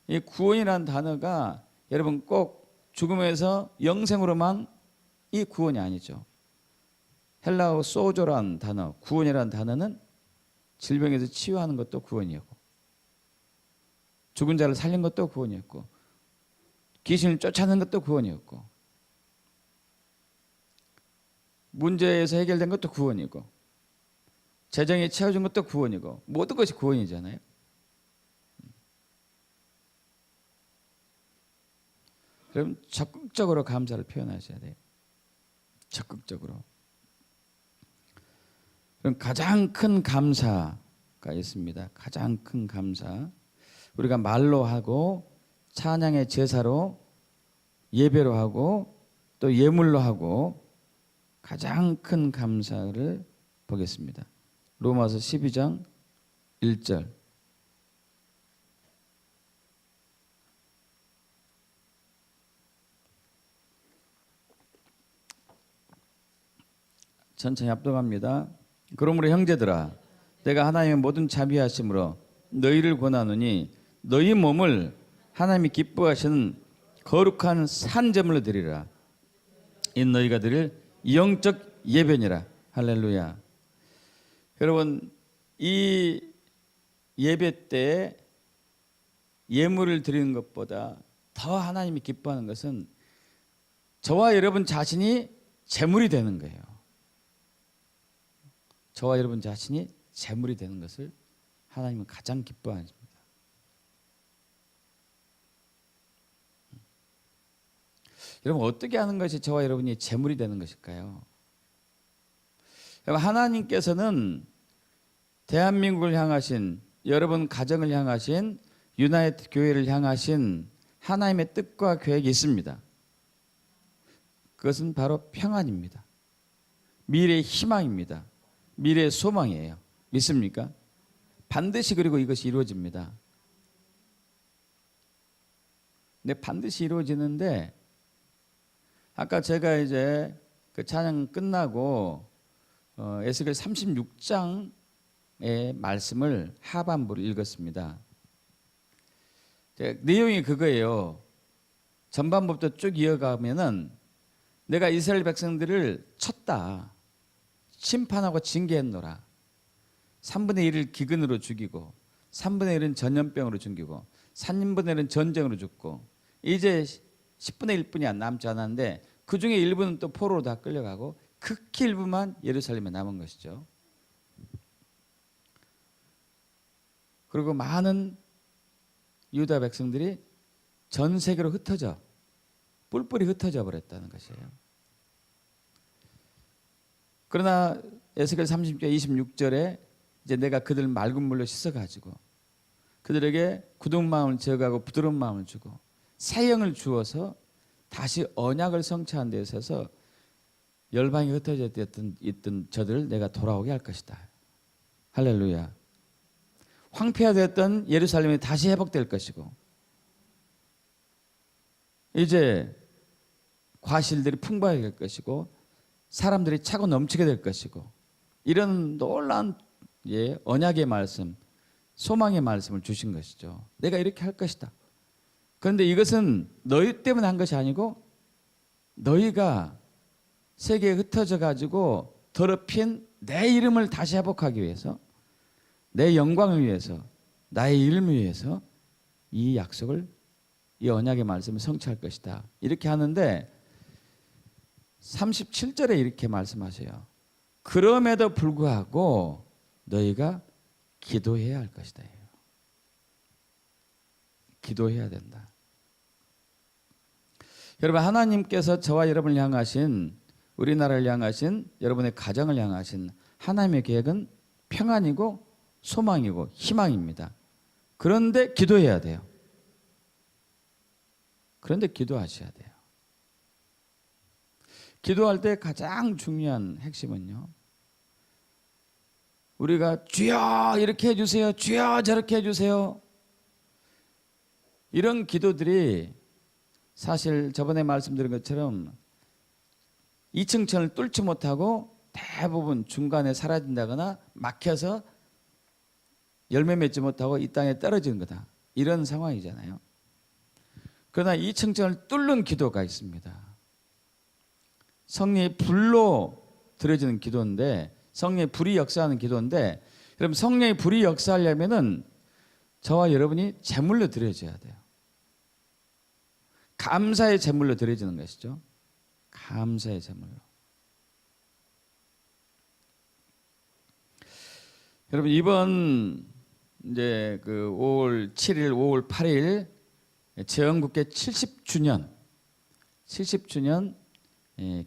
이 구원이라는 단어가 여러분 꼭 죽음에서 영생으로만 이 구원이 아니죠. 헬라어 소조라는 단어, 구원이라는 단어는 질병에서 치유하는 것도 구원이었고, 죽은 자를 살린 것도 구원이었고, 귀신을 쫓아내는 것도 구원이었고, 문제에서 해결된 것도 구원이고, 재정이 채워준 것도 구원이고, 모든 것이 구원이잖아요. 그럼 적극적으로 감사를 표현하셔야 돼요. 적극적으로. 그럼 가장 큰 감사가 있습니다. 가장 큰 감사. 우리가 말로 하고 찬양의 제사로 예배로 하고 또 예물로 하고 가장 큰 감사를 보겠습니다. 로마서 12장 1절. 천천히 합독합니다. 그러므로 형제들아 내가 하나님의 모든 자비하심으로 너희를 권하노니 너희 몸을 하나님이 기뻐하시는 거룩한 산제물로 드리라. 이 너희가 드릴 영적 예배니라. 할렐루야. 여러분 이 예배 때 예물을 드리는 것보다 더 하나님이 기뻐하는 것은 저와 여러분 자신이 제물이 되는 거예요. 저와 여러분 자신이 제물이 되는 것을 하나님은 가장 기뻐하십니다. 여러분 어떻게 하는 것이 저와 여러분이 제물이 되는 것일까요? 하나님께서는 대한민국을 향하신, 여러분 가정을 향하신, 유나이티드 교회를 향하신 하나님의 뜻과 계획이 있습니다. 그것은 바로 평안입니다. 미래의 희망입니다. 미래의 소망이에요. 믿습니까? 반드시 그리고 이것이 이루어집니다. 근데 반드시 이루어지는데 아까 제가 이제 그 찬양 끝나고 에스겔 36장의 말씀을 하반부를 읽었습니다. 내용이 그거예요. 전반부부터 쭉 이어가면은 내가 이스라엘 백성들을 쳤다. 심판하고 징계했노라. 3분의 1을 기근으로 죽이고 3분의 1은 전염병으로 죽이고 3분의 1은 전쟁으로 죽고 이제 10분의 1뿐이 남지 않았는데 그 중에 일부는 또 포로로 다 끌려가고 극히 일부만 예루살렘에 남은 것이죠. 그리고 많은 유다 백성들이 전 세계로 흩어져 뿔뿔이 흩어져 버렸다는 것이에요. 그러나 에스겔 30장 26절에 이제 내가 그들 맑은 물로 씻어가지고 그들에게 굳은 마음을 제거하고 부드러운 마음을 주고 새 영을 주어서 다시 언약을 성취하는 데 있어서 열방이 흩어져 있던 저들을 내가 돌아오게 할 것이다. 할렐루야. 황폐화되었던 예루살렘이 다시 회복될 것이고 이제 과실들이 풍부하게 될 것이고 사람들이 차고 넘치게 될 것이고 이런 놀라운 언약의 말씀, 소망의 말씀을 주신 것이죠. 내가 이렇게 할 것이다. 그런데 이것은 너희 때문에 한 것이 아니고 너희가 세계에 흩어져 가지고 더럽힌 내 이름을 다시 회복하기 위해서 내 영광을 위해서 나의 이름을 위해서 이 약속을 이 언약의 말씀을 성취할 것이다. 이렇게 하는데 37절에 이렇게 말씀하세요. 그럼에도 불구하고 너희가 기도해야 할 것이다. 기도해야 된다. 여러분 하나님께서 저와 여러분을 향하신 우리나라를 향하신 여러분의 가정을 향하신 하나님의 계획은 평안이고 소망이고 희망입니다. 그런데 기도해야 돼요. 그런데 기도하셔야 돼요. 기도할 때 가장 중요한 핵심은요. 우리가 주여 이렇게 해주세요. 주여 저렇게 해주세요. 이런 기도들이 사실 저번에 말씀드린 것처럼 2층 천을 뚫지 못하고 대부분 중간에 사라진다거나 막혀서 열매 맺지 못하고 이 땅에 떨어지는 거다. 이런 상황이잖아요. 그러나 2층 천을 뚫는 기도가 있습니다. 성령의 불로 드려지는 기도인데 성령의 불이 역사하는 기도인데 여러분 성령의 불이 역사하려면은 저와 여러분이 제물로 드려져야 돼요. 감사의 제물로 드려지는 것이죠. 감사의 제물로. 여러분 이번 이제 그 5월 7일, 5월 8일 제헌국회 70주년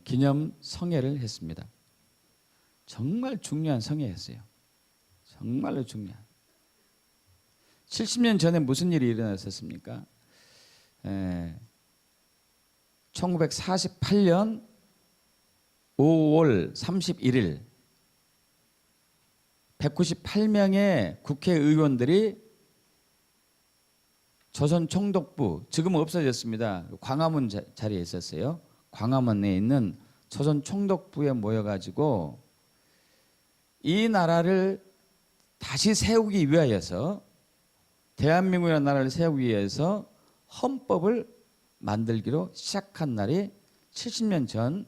기념 성회를 했습니다. 정말 중요한 성회였어요. 정말로 중요한. 70년 전에 무슨 일이 일어났었습니까? 1948년 5월 31일 198명의 국회의원들이 조선 총독부, 지금은 없어졌습니다. 광화문 자리에 있었어요. 광화문에 있는 조선 총독부에 모여가지고 이 나라를 다시 세우기 위하여서 대한민국이라는 나라를 세우기 위해서 헌법을 만들기로 시작한 날이 70년 전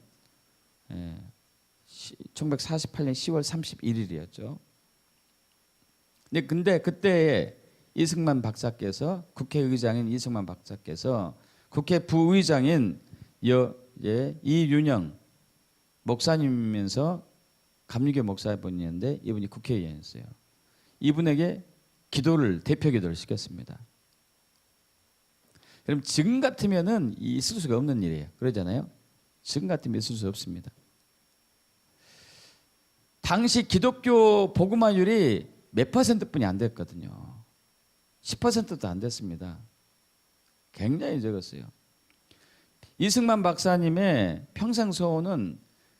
1948년 10월 31일이었죠. 근데 그때 이승만 박사께서 국회의장인 이승만 박사께서 국회 부의장인 이윤영 목사님이면서 감리교 목사분이었는데 이분이 국회의원이었어요. 이분에게 대표 기도를 시켰습니다. 여러분 지금 같으면은 있을 수가 없는 일이에요. 그러잖아요. 지금 같으면 있을 수 없습니다. 당시 기독교 복음화율이 몇 %뿐이 안 됐거든요. 10%도 안 됐습니다. 굉장히 적었어요. 이승만 박사님의 평생 소원은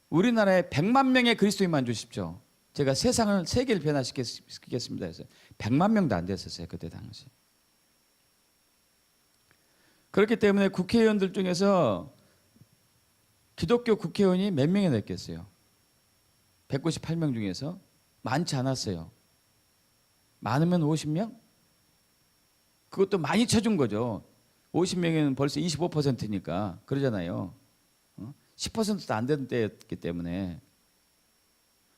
우리나라에 100만 명의 그리스도인만 주십시오. 제가 세계를 변화시키겠습니다 해서 100만 명도 안 됐었어요. 그때 당시. 그렇기 때문에 국회의원들 중에서 기독교 국회의원이 몇 명이나 됐겠어요? 198명 중에서 많지 않았어요. 많으면 50명? 그것도 많이 쳐준 거죠. 50명이면 벌써 25%니까 그러잖아요. 10%도 안 되는 때였기 때문에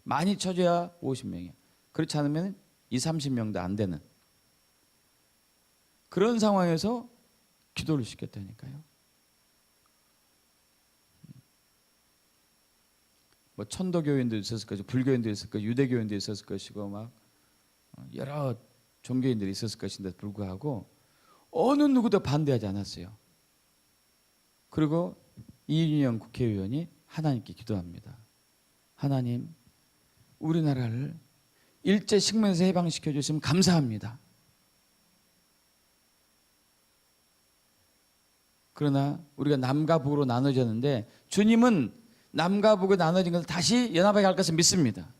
많이 쳐줘야 50명이에요. 그렇지 않으면 20, 30명도 안 되는 그런 상황에서 기도를 시켰다니까요. 뭐 천도교인도 있었을 것이고 불교인도 있었을 것이고 유대교인도 있었을 것이고 막 여러 종교인들이 있었을 것인데도 불구하고 어느 누구도 반대하지 않았어요. 그리고 이인영 국회의원이 하나님께 기도합니다. 하나님, 우리나라를 일제 식민에서 해방시켜 주시면 감사합니다. 그러나 우리가 남과 북으로 나눠졌는데 주님은 남과 북으로 나눠진 것을 다시 연합하게 할 것을 믿습니다.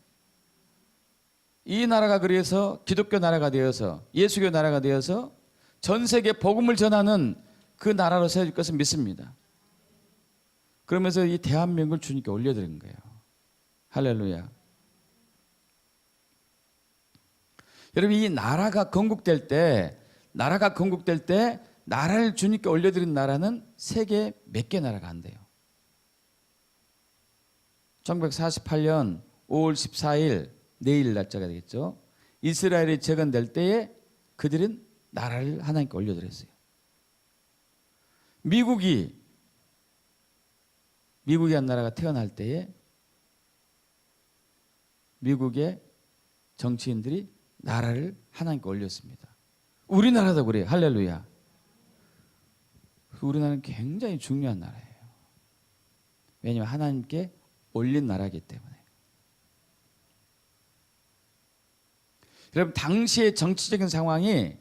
이 나라가 그래서 기독교 나라가 되어서 예수교 나라가 되어서 전 세계 복음을 전하는 그 나라로 세워질 것을 믿습니다. 그러면서 이 대한민국을 주님께 올려드린 거예요. 할렐루야. 여러분, 이 나라가 건국될 때 나라를 주님께 올려드린 나라는 세계 몇 개 나라가 안 돼요. 1948년 5월 14일 내일 날짜가 되겠죠. 이스라엘이 재건될 때에 그들은 나라를 하나님께 올려드렸어요. 미국이 한 나라가 태어날 때에 미국의 정치인들이 나라를 하나님께 올렸습니다. 우리나라도 그래요. 할렐루야. 우리나라는 굉장히 중요한 나라예요. 왜냐하면 하나님께 올린 나라이기 때문에. 여러분, 당시의 정치적인 상황이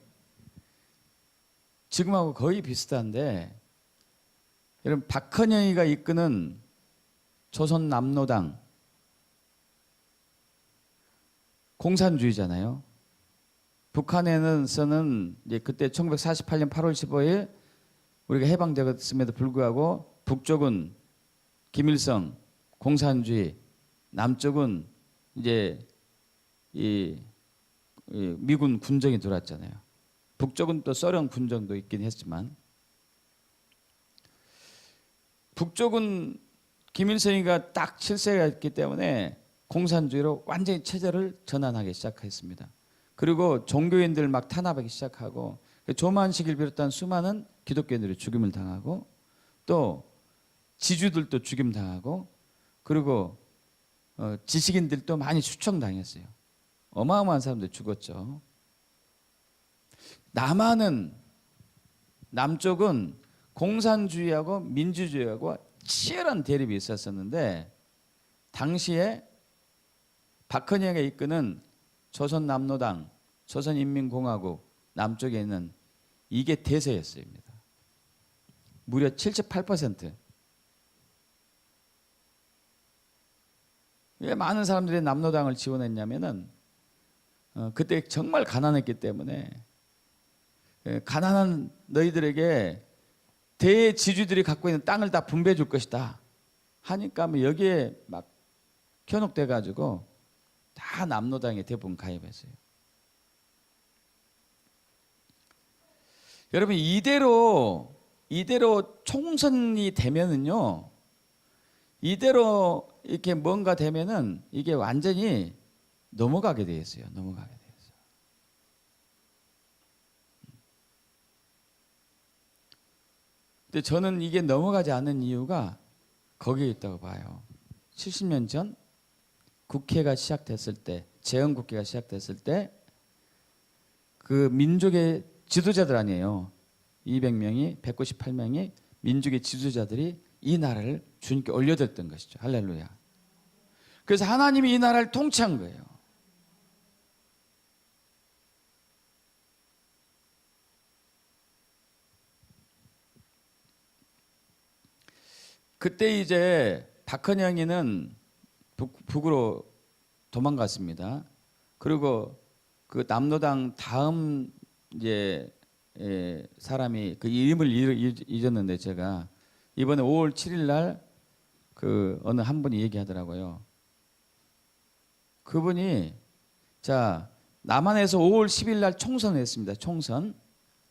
지금하고 거의 비슷한데, 여러분, 박헌영이가 이끄는 조선남노당 공산주의잖아요. 북한에서는 이제 그때 1948년 8월 15일 우리가 해방되었음에도 불구하고 북쪽은 김일성 공산주의, 남쪽은 이제 이 미군 군정이 들어왔잖아요. 북쪽은 또 소련 군정도 있긴 했지만 북쪽은 김일성이가 딱 실세가 있기 때문에 공산주의로 완전히 체제를 전환하기 시작했습니다. 그리고 종교인들 막 탄압하기 시작하고 조만식을 비롯한 수많은 기독교인들이 죽임을 당하고 또 지주들도 죽임 당하고 그리고 지식인들도 많이 추청당했어요. 어마어마한 사람들 죽었죠. 남쪽은 공산주의하고 민주주의하고 치열한 대립이 있었었는데 당시에 박헌영이 이끄는 조선남노당, 조선인민공화국 남쪽에 있는 이게 대세였습니다. 무려 78%. 왜 많은 사람들이 남노당을 지원했냐면은 그때 정말 가난했기 때문에 가난한 너희들에게 대지주들이 갖고 있는 땅을 다 분배해 줄 것이다 하니까 여기에 막 현혹돼 가지고 다 남노당에 대부분 가입했어요. 여러분, 이대로 총선이 되면은요, 이대로 이렇게 뭔가 되면은 이게 완전히 넘어가게 돼 있어요. 넘어가게 돼 있어요. 근데 저는 이게 넘어가지 않는 이유가 거기에 있다고 봐요. 70년 전 국회가 시작됐을 때, 재헌국회가 시작됐을 때 그 민족의 지도자들 아니에요. 200명이 198명이 민족의 지도자들이 이 나라를 주님께 올려드렸던 것이죠. 할렐루야. 그래서 하나님이 이 나라를 통치한 거예요. 그때 이제 박헌영이는 북으로 도망갔습니다. 그리고 그 남노당 다음 이제 사람이 그 이름을 잊었는데 제가 이번에 5월 7일 날 그 어느 한 분이 얘기하더라고요. 그분이 자 남한에서 5월 10일 날 총선을 했습니다. 총선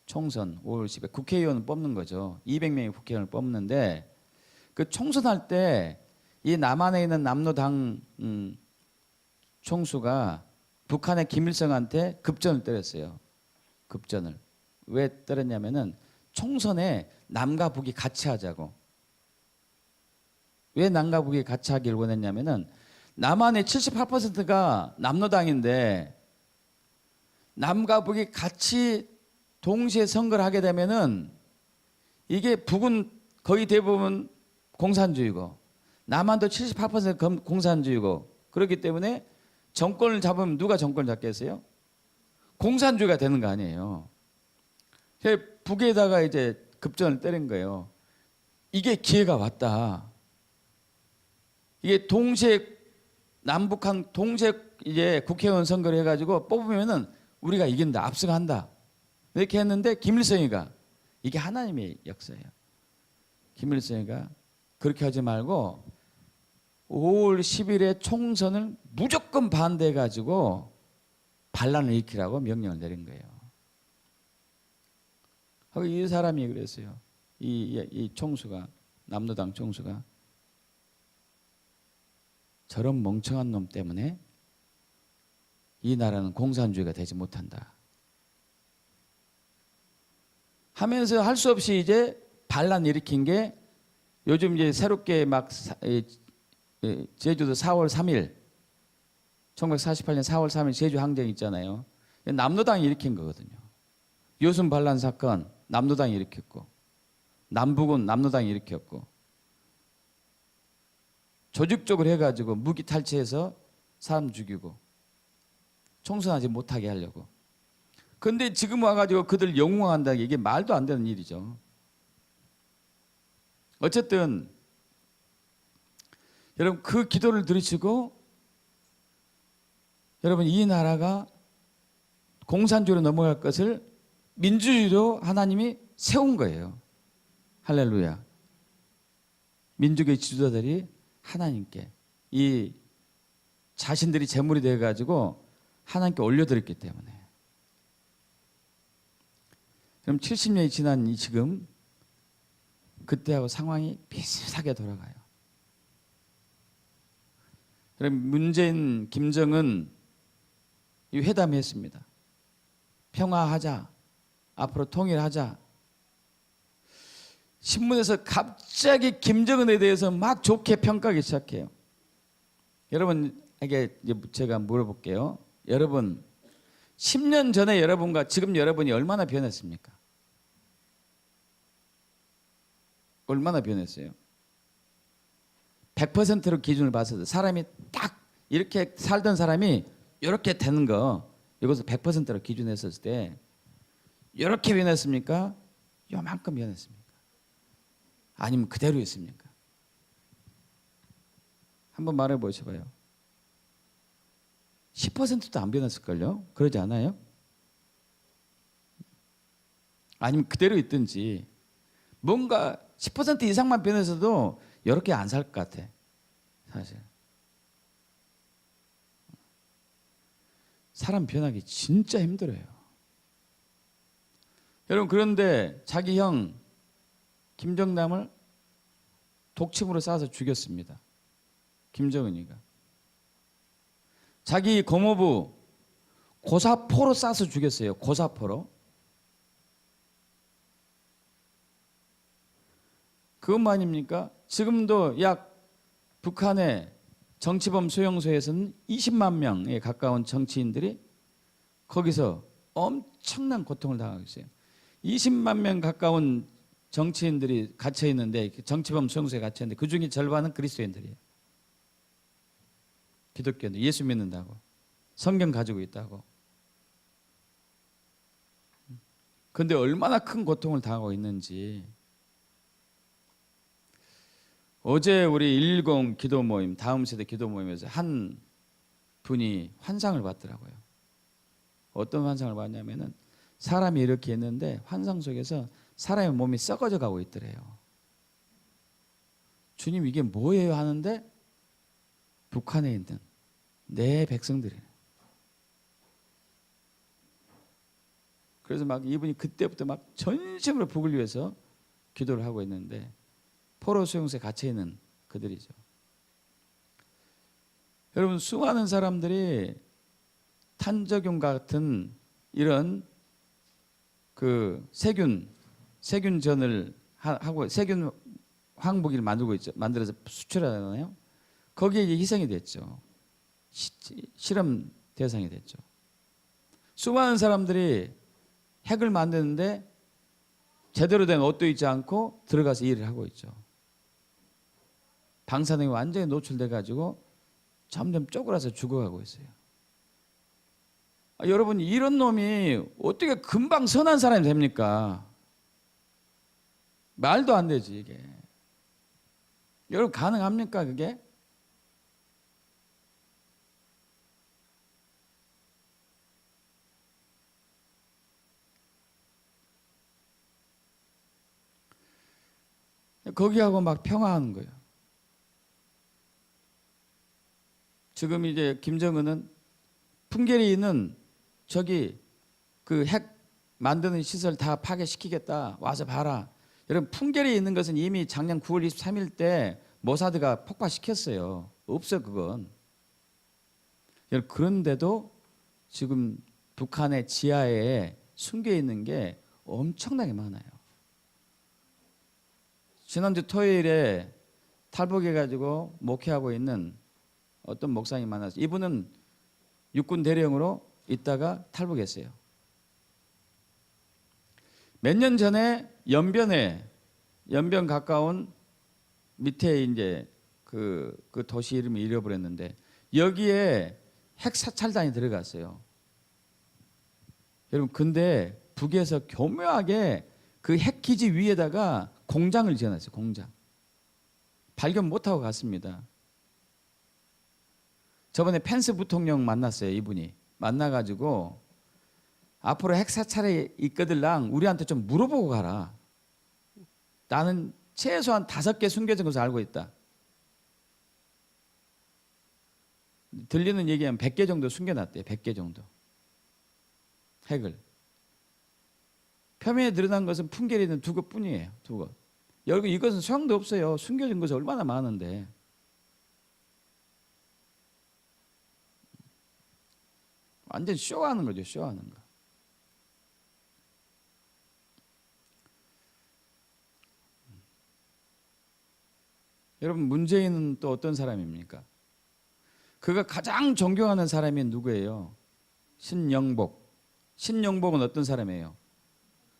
5월 10일 국회의원 뽑는 거죠. 200명의 국회의원을 뽑는데 그 총선할 때 이 남한에 있는 남노당 총수가 북한의 김일성한테 급전을 때렸어요. 급전을. 왜 때렸냐면은 총선에 남과 북이 같이 하자고. 왜 남과 북이 같이 하기를 원했냐면은 남한의 78%가 남로당인데 남과 북이 같이 동시에 선거를 하게 되면은 이게 북은 거의 대부분 공산주의고 남한도 78% 공산주의고 그렇기 때문에 정권을 잡으면 누가 정권을 잡겠어요? 공산주의가 되는 거 아니에요. 북에다가 이제 급전을 때린 거예요. 이게 기회가 왔다. 이게 동시에 남북한 동시에 이제 국회의원 선거를 해가지고 뽑으면은 우리가 이긴다, 압승한다. 이렇게 했는데 김일성이가 이게 하나님의 역사예요. 김일성이가 그렇게 하지 말고 5월 10일에 총선을 무조건 반대해가지고 반란을 일으키라고 명령을 내린 거예요. 이 사람이 그랬어요. 이 총수가 남로당 총수가 저런 멍청한 놈 때문에 이 나라는 공산주의가 되지 못한다 하면서 할 수 없이 이제 반란 일으킨 게 요즘 이제 새롭게 막 제주도 4월 3일 1948년 4월 3일 제주 항쟁 있잖아요. 남로당이 일으킨 거거든요. 요순 반란 사건 남로당이 일으켰고 남북은 남로당이 일으켰고 조직적으로 해가지고 무기 탈취해서 사람 죽이고 총선하지 못하게 하려고. 그런데 지금 와가지고 그들 영웅한다는 게 이게 말도 안 되는 일이죠. 어쨌든 여러분 그 기도를 들으시고 여러분 이 나라가 공산주의로 넘어갈 것을 민주주의로 하나님이 세운 거예요. 할렐루야. 민족의 지도자들이 하나님께 이 자신들이 제물이 돼가지고 하나님께 올려드렸기 때문에. 그럼 70년이 지난 이 지금 그때하고 상황이 비슷하게 돌아가요. 그럼 문재인, 김정은 이 회담했습니다. 평화하자. 앞으로 통일하자. 신문에서 갑자기 김정은에 대해서 막 좋게 평가하기 시작해요. 여러분에게 제가 물어볼게요. 여러분 10년 전에 여러분과 지금 여러분이 얼마나 변했습니까? 얼마나 변했어요? 100%로 기준을 봤을 때 사람이 딱 이렇게 살던 사람이 이렇게 되는 거 이것을 100%로 기준했을 때 이렇게 변했습니까? 요만큼 변했습니까? 아니면 그대로 있습니까? 한번 말해 보셔봐요. 10%도 안 변했을걸요? 그러지 않아요? 아니면 그대로 있든지 뭔가 10% 이상만 변해서도 이렇게 안 살 것 같아. 사실 사람 변하기 진짜 힘들어요. 여러분 그런데 자기 형 김정남을 독침으로 쏴서 죽였습니다. 김정은이가. 자기 고모부 고사포로 쏴서 죽였어요. 고사포로. 그것만입니까? 지금도 약 북한의 정치범 수용소에서는 20만 명에 가까운 정치인들이 거기서 엄청난 고통을 당하고 있어요. 20만 명 가까운 정치인들이 갇혀 있는데 정치범 수용소에 갇혀 있는데 그 중에 절반은 그리스도인들이에요. 기독교인들 예수 믿는다고 성경 가지고 있다고. 그런데 얼마나 큰 고통을 당하고 있는지. 어제 우리 110 기도 모임 다음 세대 기도 모임에서 한 분이 환상을 봤더라고요. 어떤 환상을 봤냐면은 사람이 이렇게 있는데 환상 속에서 사람의 몸이 썩어져 가고 있더래요. 주님 이게 뭐예요 하는데 북한에 있는 내 백성들이에요. 그래서 막 이분이 그때부터 막 전심으로 북을 위해서 기도를 하고 있는데 포로 수용소에 갇혀 있는 그들이죠. 여러분 수많은 사람들이 탄저균 같은 이런 그 세균전을 하고 세균 화학무기를 만들어서 수출하잖아요. 거기에 이제 희생이 됐죠. 실험 대상이 됐죠. 수많은 사람들이 핵을 만드는데 제대로 된 옷도 입지 않고 들어가서 일을 하고 있죠. 방사능이 완전히 노출돼 가지고 점점 쪼그라서 죽어가고 있어요. 여러분, 이런 놈이 어떻게 금방 선한 사람이 됩니까? 말도 안 되지 이게. 여러분, 가능합니까 그게? 거기하고 막 평화하는 거예요. 지금 이제 김정은은 풍계리는 저기 그 핵 만드는 시설 다 파괴시키겠다. 와서 봐라. 여러분, 풍계리에 있는 것은 이미 작년 9월 23일 때 모사드가 폭파시켰어요. 없어 그건. 여러분, 그런데도 지금 북한의 지하에 숨겨 있는 게 엄청나게 많아요. 지난주 토요일에 탈북해가지고 목회하고 있는 어떤 목사님 만났어요. 이분은 육군 대령으로 있다가 탈북했어요. 몇 년 전에 연변 가까운 밑에 이제 그 도시 이름을 잃어버렸는데 여기에 핵 사찰단이 들어갔어요. 여러분, 근데 북에서 교묘하게 그 핵 기지 위에다가 공장을 지어놨어요. 공장. 발견 못하고 갔습니다. 저번에 펜스 부통령 만났어요. 이분이 만나가지고 앞으로 핵 사찰에 있거들랑 우리한테 좀 물어보고 가라. 나는 최소한 5개 숨겨진 것을 알고 있다. 들리는 얘기하면 100개 정도 숨겨놨대요. 100개 정도 핵을. 표면에 드러난 것은 풍계리는 2곳뿐이에요. 2곳. 여러분, 이것은 소용도 없어요. 숨겨진 것이 얼마나 많은데. 완전 쇼하는 거죠. 쇼하는 거. 여러분, 문재인은 또 어떤 사람입니까? 그가 가장 존경하는 사람이 누구예요? 신영복. 신영복은 어떤 사람이에요?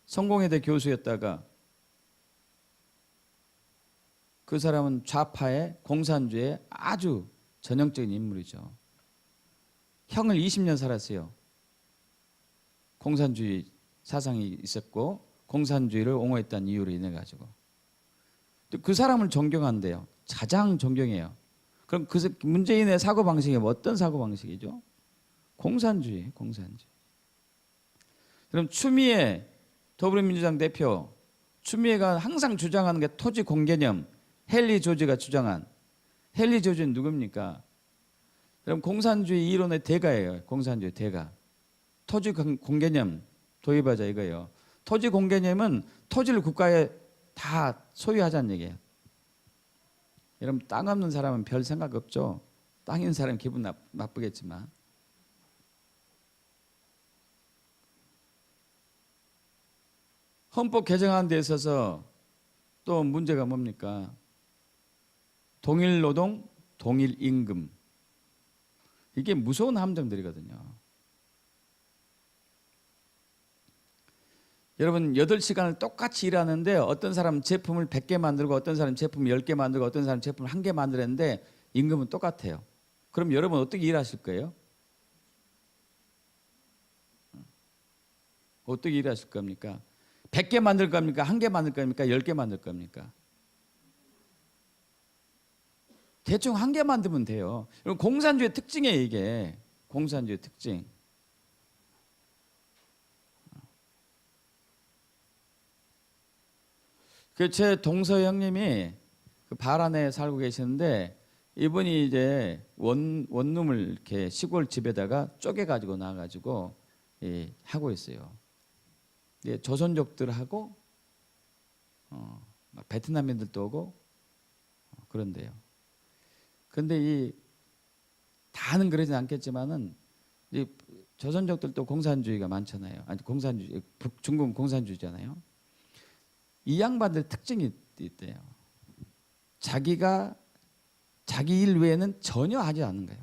성공회대 교수였다가 그 사람은 좌파의 공산주의의 아주 전형적인 인물이죠. 형을 20년 살았어요. 공산주의 사상이 있었고 공산주의를 옹호했다는 이유로 인해 가지고 그 사람을 존경한대요. 가장 존경해요. 그럼 그 문재인의 사고 방식이 어떤 사고 방식이죠? 공산주의. 그럼 추미애 더불어민주당 대표, 추미애가 항상 주장하는 게 토지 공개념, 헨리 조지가 주장한. 헨리 조지는 누굽니까? 그럼 공산주의 이론의 대가예요. 공산주의 대가. 토지 공개념 도입하자 이거예요. 토지 공개념은 토지를 국가에 다 소유하자는 얘기예요. 여러분, 땅 없는 사람은 별 생각 없죠. 땅 있는 사람은 기분 나쁘겠지만. 헌법 개정하는 데 있어서 또 문제가 뭡니까? 동일 노동, 동일 임금. 이게 무서운 함정들이거든요. 여러분, 8시간을 똑같이 일하는데 어떤 사람은 제품을 100개 만들고 어떤 사람은 제품을 10개 만들고 어떤 사람은 제품을 1개 만들었는데 임금은 똑같아요. 그럼 여러분 어떻게 일하실 거예요? 어떻게 일하실 겁니까? 100개 만들 겁니까? 1개 만들 겁니까? 10개 만들 겁니까? 대충 1개 만들면 돼요. 공산주의 특징이에요, 이게. 공산주의 특징. 제 동서 형님이 그 바란에 살고 계시는데 이분이 이제 원룸을 이렇게 시골 집에다가 쪼개가지고 나가지고 하고 있어요. 조선족들하고 베트남인들도 오고 그런데요. 근데 다는 그러진 않겠지만은 이 조선족들도 공산주의가 많잖아요. 아니 공산주의, 중국은 공산주의잖아요. 이 양반들 특징이 있대요. 자기가 자기 일 외에는 전혀 하지 않는 거예요.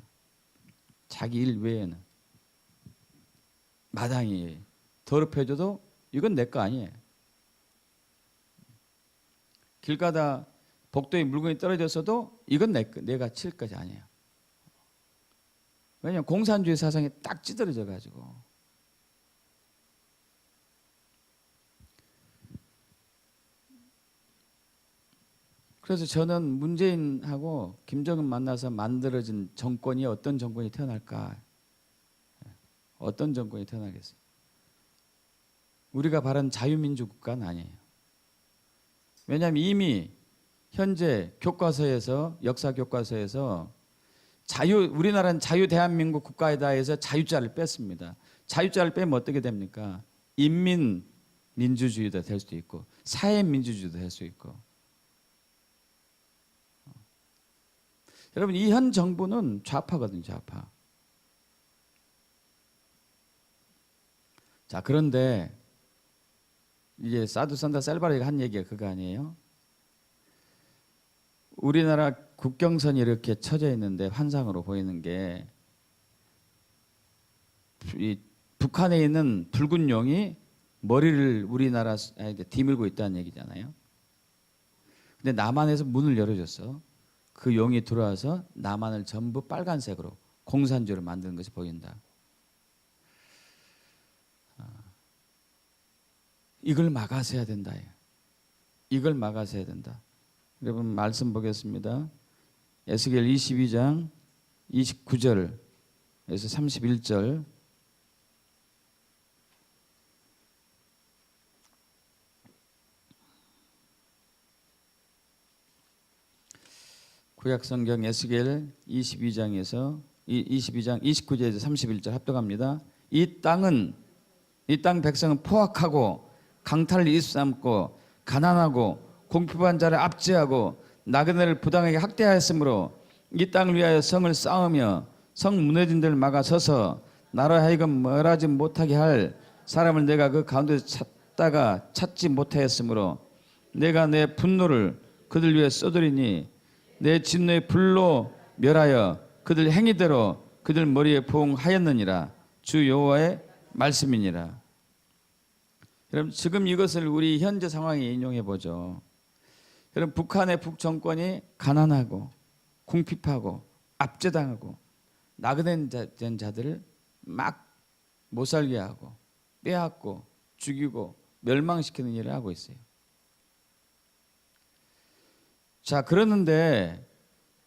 자기 일 외에는 마땅히 더럽혀져도 이건 내 거 아니에요. 길 가다 복도에 물건이 떨어졌어도 이건 내가 칠 것이 아니에요. 왜냐하면 공산주의 사상이 딱 찌들어져 가지고. 그래서 저는 문재인하고 김정은 만나서 만들어진 정권이 어떤 정권이 태어날까? 어떤 정권이 태어나겠어요? 우리가 바란 자유민주 국가는 아니에요. 왜냐하면 이미 현재 교과서에서, 역사 교과서에서 우리나라는 자유 대한민국 국가이다 해서 자유자를 뺐습니다. 자유자를 빼면 어떻게 됩니까? 인민민주주의도 될 수도 있고 사회민주주의도 될 수 있고. 여러분, 이 현 정부는 좌파거든요. 좌파. 자, 그런데 이게 사두산다 셀바르가 한 얘기가 그거 아니에요? 우리나라 국경선이 이렇게 쳐져 있는데 환상으로 보이는 게 이 북한에 있는 붉은 용이 머리를 우리나라에 뒤밀고 있다는 얘기잖아요. 근데 남한에서 문을 열어줬어. 그 용이 들어와서 남한을 전부 빨간색으로 공산주의로 만드는 것이 보인다. 이걸 막아서야 된다. 이걸 막아서야 된다. 여러분 말씀 보겠습니다. 에스겔 22장 29절에서 31절. 구약성경 에스겔 22장 29절에서 31절 합독합니다. 이 땅 백성은 포악하고 강탈을 일삼고 가난하고 공핍한 자를 압제하고 나그네를 부당하게 학대하였으므로 이 땅을 위하여 성을 쌓으며 성 무너진 데를 막아서서 나로 하여금 멸하지 못하게 할 사람을 내가 그 가운데서 찾다가 찾지 못하였으므로 내가 내 분노를 그들 위해 쏟으리니 내 진노의 불로 멸하여 그들 행위대로 그들 머리에 부응하였느니라. 주 여호와의 말씀이니라. 여러분, 지금 이것을 우리 현재 상황에 인용해 보죠. 여러분, 북한의 북정권이 가난하고 궁핍하고 압제당하고 나그네된 자들을 막 못살게 하고 빼앗고 죽이고 멸망시키는 일을 하고 있어요. 자, 그러는데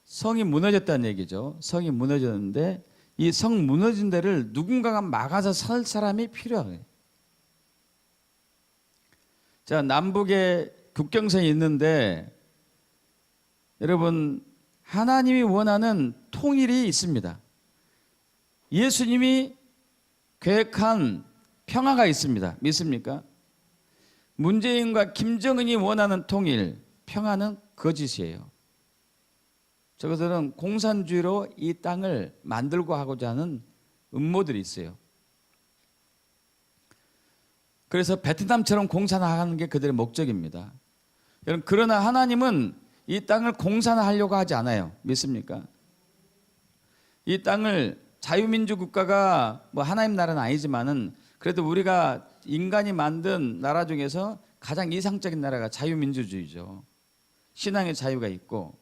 성이 무너졌다는 얘기죠. 성이 무너졌는데 이 성 무너진 데를 누군가가 막아서 설 사람이 필요해요. 자, 남북에 국경선이 있는데 여러분, 하나님이 원하는 통일이 있습니다. 예수님이 계획한 평화가 있습니다. 믿습니까? 문재인과 김정은이 원하는 통일, 평화는 거짓이에요. 저것들은 공산주의로 이 땅을 만들고 하고자 하는 음모들이 있어요. 그래서 베트남처럼 공산화하는 게 그들의 목적입니다. 여러분, 그러나 하나님은 이 땅을 공산화하려고 하지 않아요. 믿습니까? 이 땅을 자유민주 국가가 뭐 하나님 나라는 아니지만은 그래도 우리가 인간이 만든 나라 중에서 가장 이상적인 나라가 자유민주주의죠. 신앙의 자유가 있고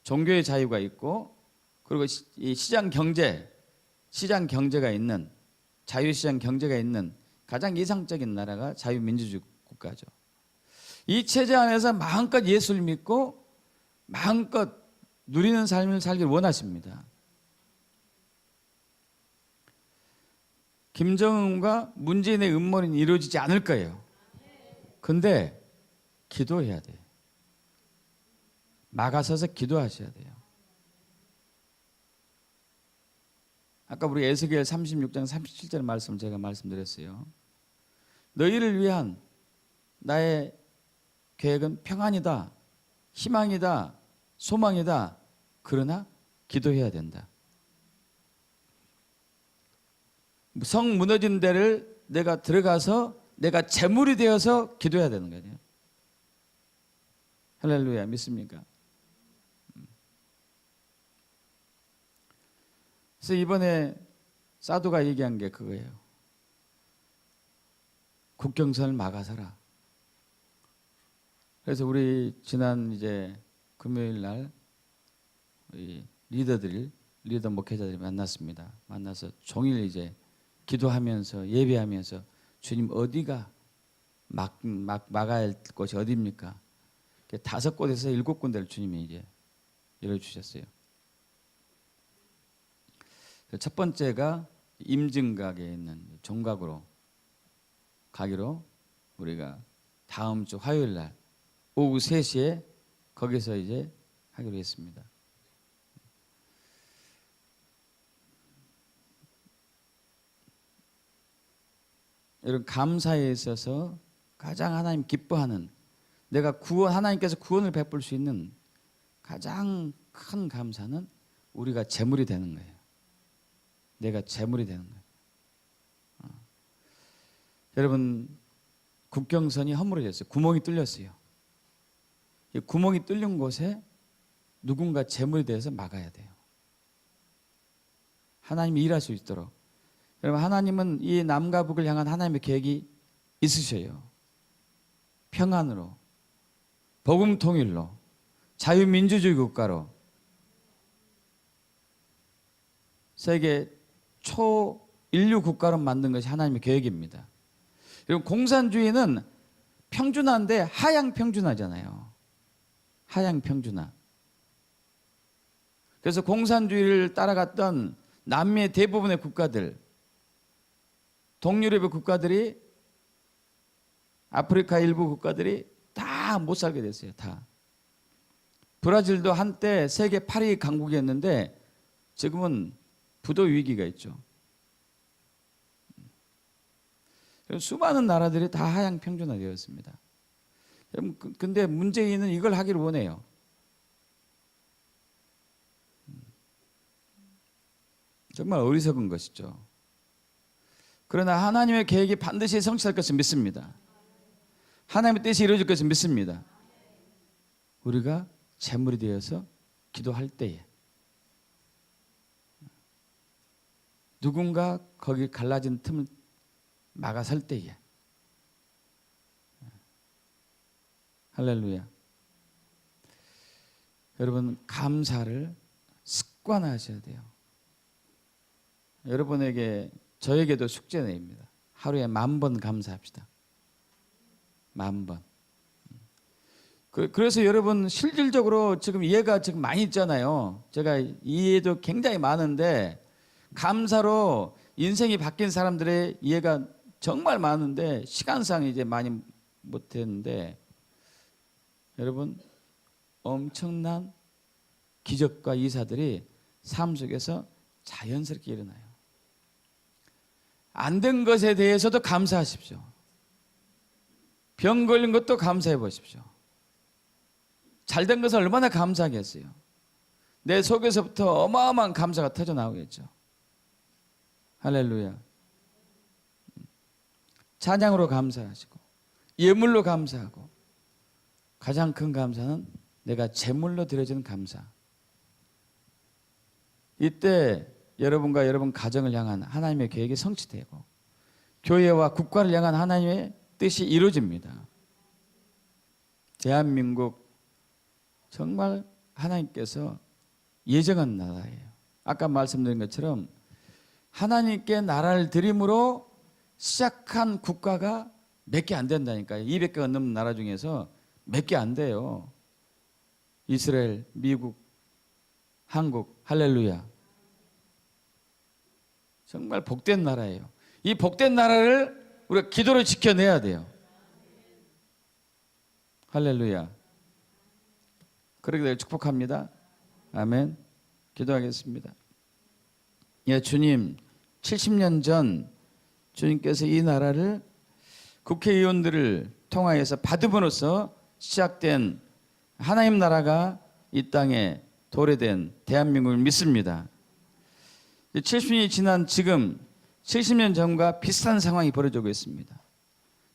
종교의 자유가 있고 그리고 이 시장 경제가 있는 자유시장 경제가 있는 가장 이상적인 나라가 자유민주주의 국가죠. 이 체제 안에서 마음껏 예수를 믿고 마음껏 누리는 삶을 살길 원하십니다. 김정은과 문재인의 음모는 이루어지지 않을 거예요. 근데 기도해야 돼요. 막아서서 기도하셔야 돼요. 아까 우리 에스겔 36장 37절 말씀 제가 말씀드렸어요. 너희를 위한 나의 계획은 평안이다, 희망이다, 소망이다. 그러나 기도해야 된다. 성 무너진 데를 내가 들어가서 내가 제물이 되어서 기도해야 되는 거예요. 할렐루야, 믿습니까? 그래서 이번에 사도가 얘기한 게 그거예요. 국경선을 막아서라. 그래서 우리 지난 이제 금요일 날 리더 목회자들이 만났습니다. 만나서 종일 이제 기도하면서 예배하면서 주님 어디가 막아야 할 곳이 어디입니까? 5곳에서 7군데를 주님이 이제 열어주셨어요. 첫 번째가 임증각에 있는 종각으로 가기로 우리가 다음 주 화요일 날 오후 3시에 거기서 이제 하기로 했습니다. 여러분, 감사에 있어서 가장 하나님 기뻐하는, 내가 하나님께서 구원을 베풀 수 있는 가장 큰 감사는 우리가 재물이 되는 거예요. 내가 재물이 되는 거예요. 여러분, 국경선이 허물어졌어요. 구멍이 뚫렸어요. 이 구멍이 뚫린 곳에 누군가 재물이 돼서 막아야 돼요. 하나님이 일할 수 있도록. 여러분, 하나님은 이 남과 북을 향한 하나님의 계획이 있으셔요. 평안으로, 복음 통일로, 자유민주주의 국가로, 세계 초인류 국가로 만든 것이 하나님의 계획입니다. 여러분, 공산주의는 평준화인데 하향 평준화잖아요. 하향 평준화. 그래서 공산주의를 따라갔던 남미의 대부분의 국가들, 동유럽의 국가들이, 아프리카 일부 국가들이 다 못 살게 됐어요. 다. 브라질도 한때 세계 8위 강국이었는데 지금은 부도 위기가 있죠. 수많은 나라들이 다 하향 평준화되었습니다. 근데 문재인은 이걸 하기를 원해요. 정말 어리석은 것이죠. 그러나 하나님의 계획이 반드시 성취될 것을 믿습니다. 하나님의 뜻이 이루어질 것을 믿습니다. 우리가 재물이 되어서 기도할 때에 누군가 거기 갈라진 틈을 막아설 때에, 할렐루야. 여러분, 감사를 습관화하셔야 돼요. 여러분에게, 저에게도 숙제 내입니다. 하루에 10,000번 감사합시다. 10,000번. 그래서 여러분, 실질적으로 지금 이해가 지금 많이 있잖아요. 제가 이해도 굉장히 많은데 감사로 인생이 바뀐 사람들의 이해가 정말 많은데 시간상 이제 많이 못했는데, 여러분, 엄청난 기적과 이사들이 삶 속에서 자연스럽게 일어나요. 안 된 것에 대해서도 감사하십시오. 병 걸린 것도 감사해 보십시오. 잘 된 것은 얼마나 감사하겠어요. 내 속에서부터 어마어마한 감사가 터져나오겠죠. 할렐루야. 찬양으로 감사하시고 예물로 감사하고, 가장 큰 감사는 내가 제물로 드려지는 감사. 이때 여러분과 여러분 가정을 향한 하나님의 계획이 성취되고 교회와 국가를 향한 하나님의 뜻이 이루어집니다. 대한민국 정말 하나님께서 예정한 나라예요. 아까 말씀드린 것처럼 하나님께 나라를 드림으로 시작한 국가가 몇 개 안 된다니까요. 200개가 넘는 나라 중에서 몇 개 안 돼요. 이스라엘, 미국, 한국, 할렐루야. 정말 복된 나라예요. 이 복된 나라를 우리가 기도로 지켜내야 돼요. 할렐루야. 그러게 되길 축복합니다. 아멘. 기도하겠습니다. 예, 주님, 70년 전 주님께서 이 나라를 국회의원들을 통하여서 받음으로써 시작된 하나님 나라가 이 땅에 도래된 대한민국을 믿습니다. 70년이 지난 지금 70년 전과 비슷한 상황이 벌어지고 있습니다.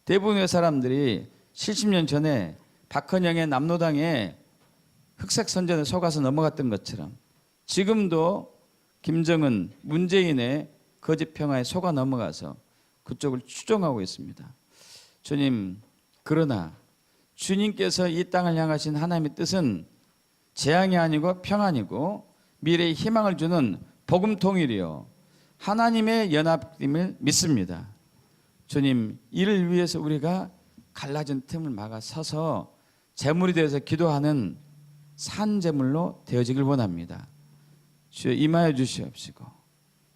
대부분의 사람들이 70년 전에 박헌영의 남로당에 흑색 선전에 속아서 넘어갔던 것처럼 지금도 김정은, 문재인의 거짓 평화에 속아 넘어가서 그쪽을 추종하고 있습니다. 주님, 그러나 주님께서 이 땅을 향하신 하나님의 뜻은 재앙이 아니고 평안이고 미래의 희망을 주는 복음 통일이요 하나님의 연합임을 믿습니다. 주님, 이를 위해서 우리가 갈라진 틈을 막아 서서 제물이 되어서 기도하는 산 제물로 되어지길 원합니다. 주여 임하여 주시옵시고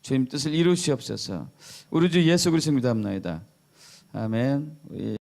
주님 뜻을 이루시옵소서. 우리 주 예수 그리스도 믿사옵나이다. 아멘.